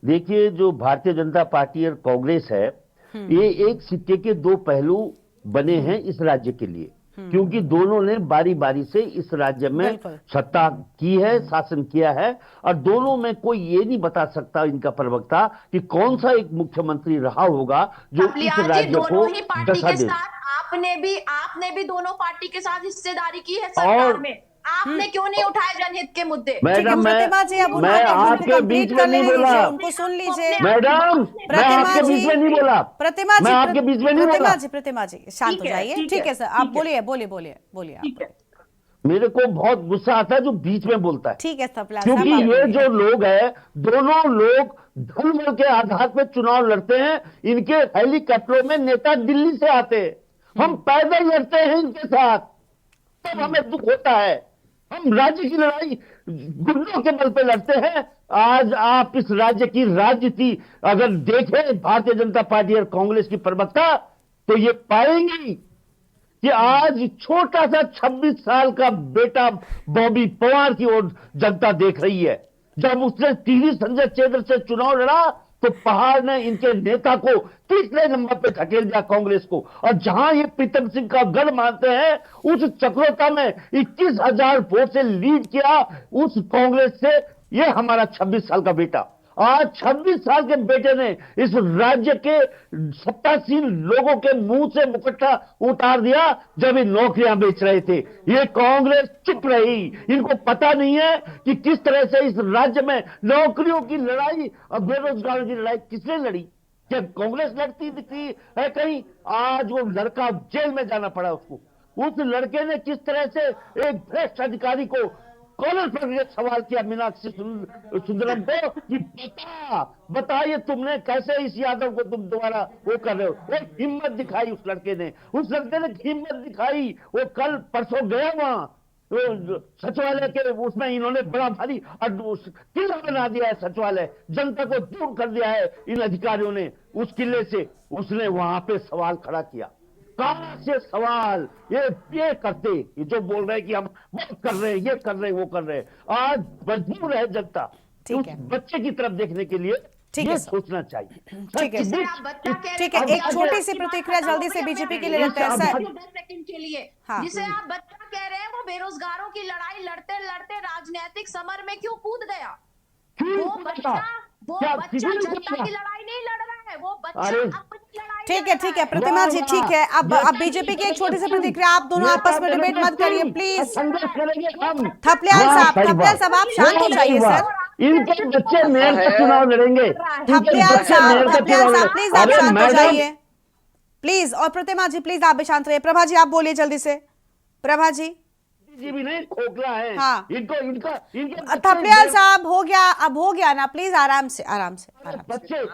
Speaker 9: देखिए जो भारतीय जनता पार्टी और कांग्रेस है, ये एक सिक्के के दो पहलू बने हैं इस राज्य के लिए, क्योंकि दोनों ने बारी बारी से इस राज्य में सत्ता की है, शासन किया है, और दोनों में कोई ये नहीं बता सकता इनका प्रवक्ता कि कौन सा एक मुख्यमंत्री रहा होगा जो इस राज्य को दशा दे।
Speaker 12: आपने भी दोनों पार्टी के साथ हिस्सेदारी की है सरकार में, आपने क्यों नहीं उठाए जनहित के मुद्दे?
Speaker 9: मैडम मैं आपके बीच में नहीं बोला,
Speaker 1: उनको सुन लीजिए
Speaker 9: मैडम, मैं आपके बीच में नहीं बोला,
Speaker 1: प्रतिमा जी,
Speaker 9: मैं आपके बीच में नहीं बोला।
Speaker 1: प्रतिमा जी शांत हो जाइए। ठीक है सर, आप बोलिए आप।
Speaker 9: मेरे को बहुत गुस्सा आता है जो बीच में बोलता है।
Speaker 1: ठीक है थपलियाल,
Speaker 9: क्योंकि ये जो लोग हैं, दोनों लोग धर्म के आधार पर चुनाव लड़ते हैं। इनके हेलीकॉप्टरों में नेता दिल्ली से आते हैं, हम पैदल लड़ते हैं इनके साथ, तब हमें दुख होता है। हम राज्य की लड़ाई गुंडों के बल पे लड़ते हैं। आज आप इस राज्य की राजनीति अगर देखें भारतीय जनता पार्टी और कांग्रेस की प्रवक्ता, तो ये पाएंगी कि आज छोटा सा 26 साल का बेटा बॉबी पवार की ओर जनता देख रही है। जब उसने टीवी संजय क्षेत्र से चुनाव लड़ा तो पहाड़ ने इनके नेता को तीसरे नंबर पे धकेल दिया कांग्रेस को, और जहां ये प्रीतम सिंह का गढ़ मानते हैं, उस चक्रोता में 21,000 वोट से लीड किया उस कांग्रेस से ये हमारा 26 साल का बेटा। आज 26 साल के बेटे ने इस राज्य के सत्तासीन लोगों के मुंह से मुकुट्टा उतार दिया जब ये नौकरियां बेच रहे थे। ये कांग्रेस चुप रही, इनको पता नहीं है कि किस तरह से इस राज्य में नौकरियों की लड़ाई और बेरोजगारों की लड़ाई किसने लड़ी। क्या कांग्रेस लड़ती दिखती है कहीं? आज वो लड़का जेल में जाना पड़ा उसको। उस लड़के ने किस तरह से एक भ्रष्ट अधिकारी को कॉलर पर सवाल किया मीनाक्षी सुंदरम को कि बताइए तुमने कैसे इस यादव को तुम दोबारा वो कर रहे हो। वो हिम्मत दिखाई उस लड़के ने हिम्मत दिखाई। वो कल परसों गया वहां सचिवालय के उसमें इन्होंने बड़ा भारी किला बना दिया है सचिवालय, जनता को दूर कर दिया है इन अधिकारियों ने उस किले से। उसने वहां पे सवाल खड़ा किया, कहां से सवाल ये करते, ये जो बोल रहे हैं कि हम वो कर रहे हैं, ये कर रहे हैं, वो कर रहे हैं। आज मजबूर है जनता उस बच्चे की तरफ देखने के लिए, ये सोचना चाहिए।
Speaker 1: ठीक है, एक छोटी सी प्रतिक्रिया जल्दी से बीजेपी के लिए लेते हैं सर।
Speaker 12: 10 सेकंड के लिए, जिसे आप बच्चा कह रहे हैं, वो बेरोजगारों की लड़ाई लड़ते लड़ते राजनीतिक समर में क्यों कूद गया? वो बच्चा जनता की लड़ाई नहीं लड़ रहा है, वो बच्चा अपनी लड़ाई।
Speaker 1: ठीक है प्रतिमा जी, ठीक है। अब बीजेपी की एक छोटी सी प्रतिक्रिया, आप दोनों आपस में डिबेट मत करिए प्लीज। थपलियाल साहब आप शांत हो जाइए सर।
Speaker 9: इनके बच्चे मेयर का चुनाव लड़ेंगे।
Speaker 1: थपलियाल साहब प्लीज आप शांत हो जाइए प्लीज। और प्रतिमा जी प्लीज आप भी शांत रहिए। प्रभा जी आप बोलिए जल्दी से। प्रभा जी
Speaker 9: भी नहीं खोखला है।
Speaker 1: हाँ
Speaker 9: इनका
Speaker 1: थपलियाल साहब हो गया, अब हो गया ना, प्लीज आराम से
Speaker 9: बच्चे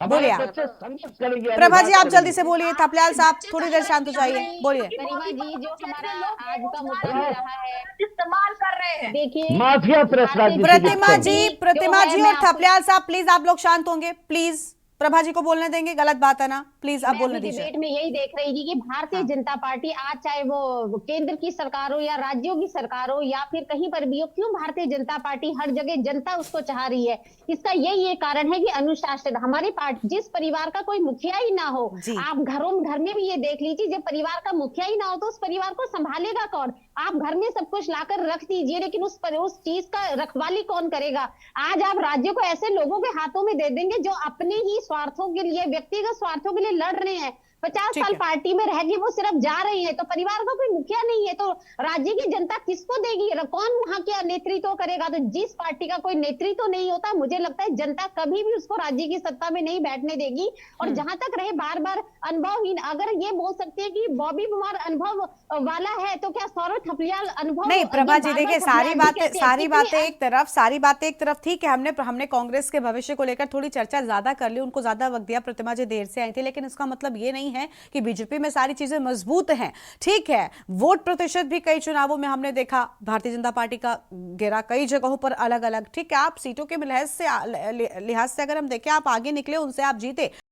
Speaker 1: बोलिए आप।
Speaker 9: बच्चे संघर्ष करेंगे,
Speaker 1: प्रभा जी,
Speaker 9: बात
Speaker 1: आप जल्दी
Speaker 9: करेंगे।
Speaker 1: से बोलिए। थपलियाल साहब थोड़ी देर शांत हो जाइए, बोलिए।
Speaker 8: गरिमा जी, जो हमारा आज का मुद्दा भी रहा है,
Speaker 12: इस्तेमाल कर रहे हैं।
Speaker 8: देखिए
Speaker 9: माफिया प्रेस राजनीति
Speaker 1: प्रतिमा
Speaker 9: के
Speaker 1: जी,
Speaker 9: चलते।
Speaker 1: प्रतिमा
Speaker 8: जो है,
Speaker 1: जी
Speaker 8: मैं
Speaker 1: और
Speaker 8: आपको-
Speaker 1: थपलियाल साहब, प्लीज आप लोग शांत होंगे, प्लीज। प्रभा जी को बोलने देंगे, गलत बात है ना, प्लीज आप
Speaker 8: मैं
Speaker 1: बोलने
Speaker 8: अभी
Speaker 1: दीजिए।
Speaker 8: डिबेट में यही देख रही थी कि भारतीय जनता पार्टी आज चाहे वो केंद्र की सरकार हो या राज्यों की सरकार हो या फिर कहीं पर भी हो, क्यों भारतीय जनता पार्टी हर जगह जनता उसको चाह रही है। इसका यही एक कारण है कि अनुशासन, हमारी पार्टी, जिस परिवार का कोई मुखिया ही ना हो,
Speaker 1: जी।
Speaker 8: आप घर में भी ये देख लीजिए, जब परिवार का मुखिया ही ना हो तो उस परिवार को संभालेगा कौन। आप घर में सब कुछ लाकर रख दीजिए, लेकिन उस चीज का रखवाली कौन करेगा। आज आप राज्यों को ऐसे लोगों के हाथों में दे देंगे जो अपने ही स्वार्थों के लिए, व्यक्तिगत स्वार्थों के लिए लड़ रहे हैं। 50
Speaker 1: ठीक
Speaker 8: साल
Speaker 1: है।
Speaker 8: पार्टी में रह के वो सिर्फ जा रही है, तो परिवार का कोई मुखिया नहीं है, तो राज्य की जनता किसको देगी, कौन वहां क्या नेतृत्व करेगा। तो जिस पार्टी का कोई नेतृत्व नहीं होता, मुझे लगता है जनता कभी भी उसको राज्य की सत्ता में नहीं बैठने देगी। और जहां तक रहे बार बार अनुभवहीन, अगर ये बोल सकते हैं कि बॉबी कुमार अनुभव वाला है, तो क्या सौरभ थपलियाल अनुभव
Speaker 1: नहीं प्रभा जी,
Speaker 8: बार-बार
Speaker 1: देखिए
Speaker 8: थपलियाल
Speaker 1: सारी
Speaker 8: जी
Speaker 1: बातें
Speaker 8: कहते हैं,
Speaker 1: सारी
Speaker 8: कितनी
Speaker 1: बातें एक तरफ, सारी बातें एक तरफ, ठीक है। हमने कांग्रेस के भविष्य को लेकर थोड़ी चर्चा ज्यादा कर ली, उनको ज्यादा वक्त दिया। प्रतिमा जी देर से आई थी, लेकिन इसका मतलब ये नहीं है कि बीजेपी में सारी चीजें मजबूत हैं। ठीक है, वोट प्रतिशत भी कई चुनावों में हमने देखा भारतीय जनता पार्टी का गिरा कई जगहों पर अलग अलग। ठीक है, आप सीटों के लिहाज से अगर हम देखें, आप आगे निकले, उनसे आप जीते।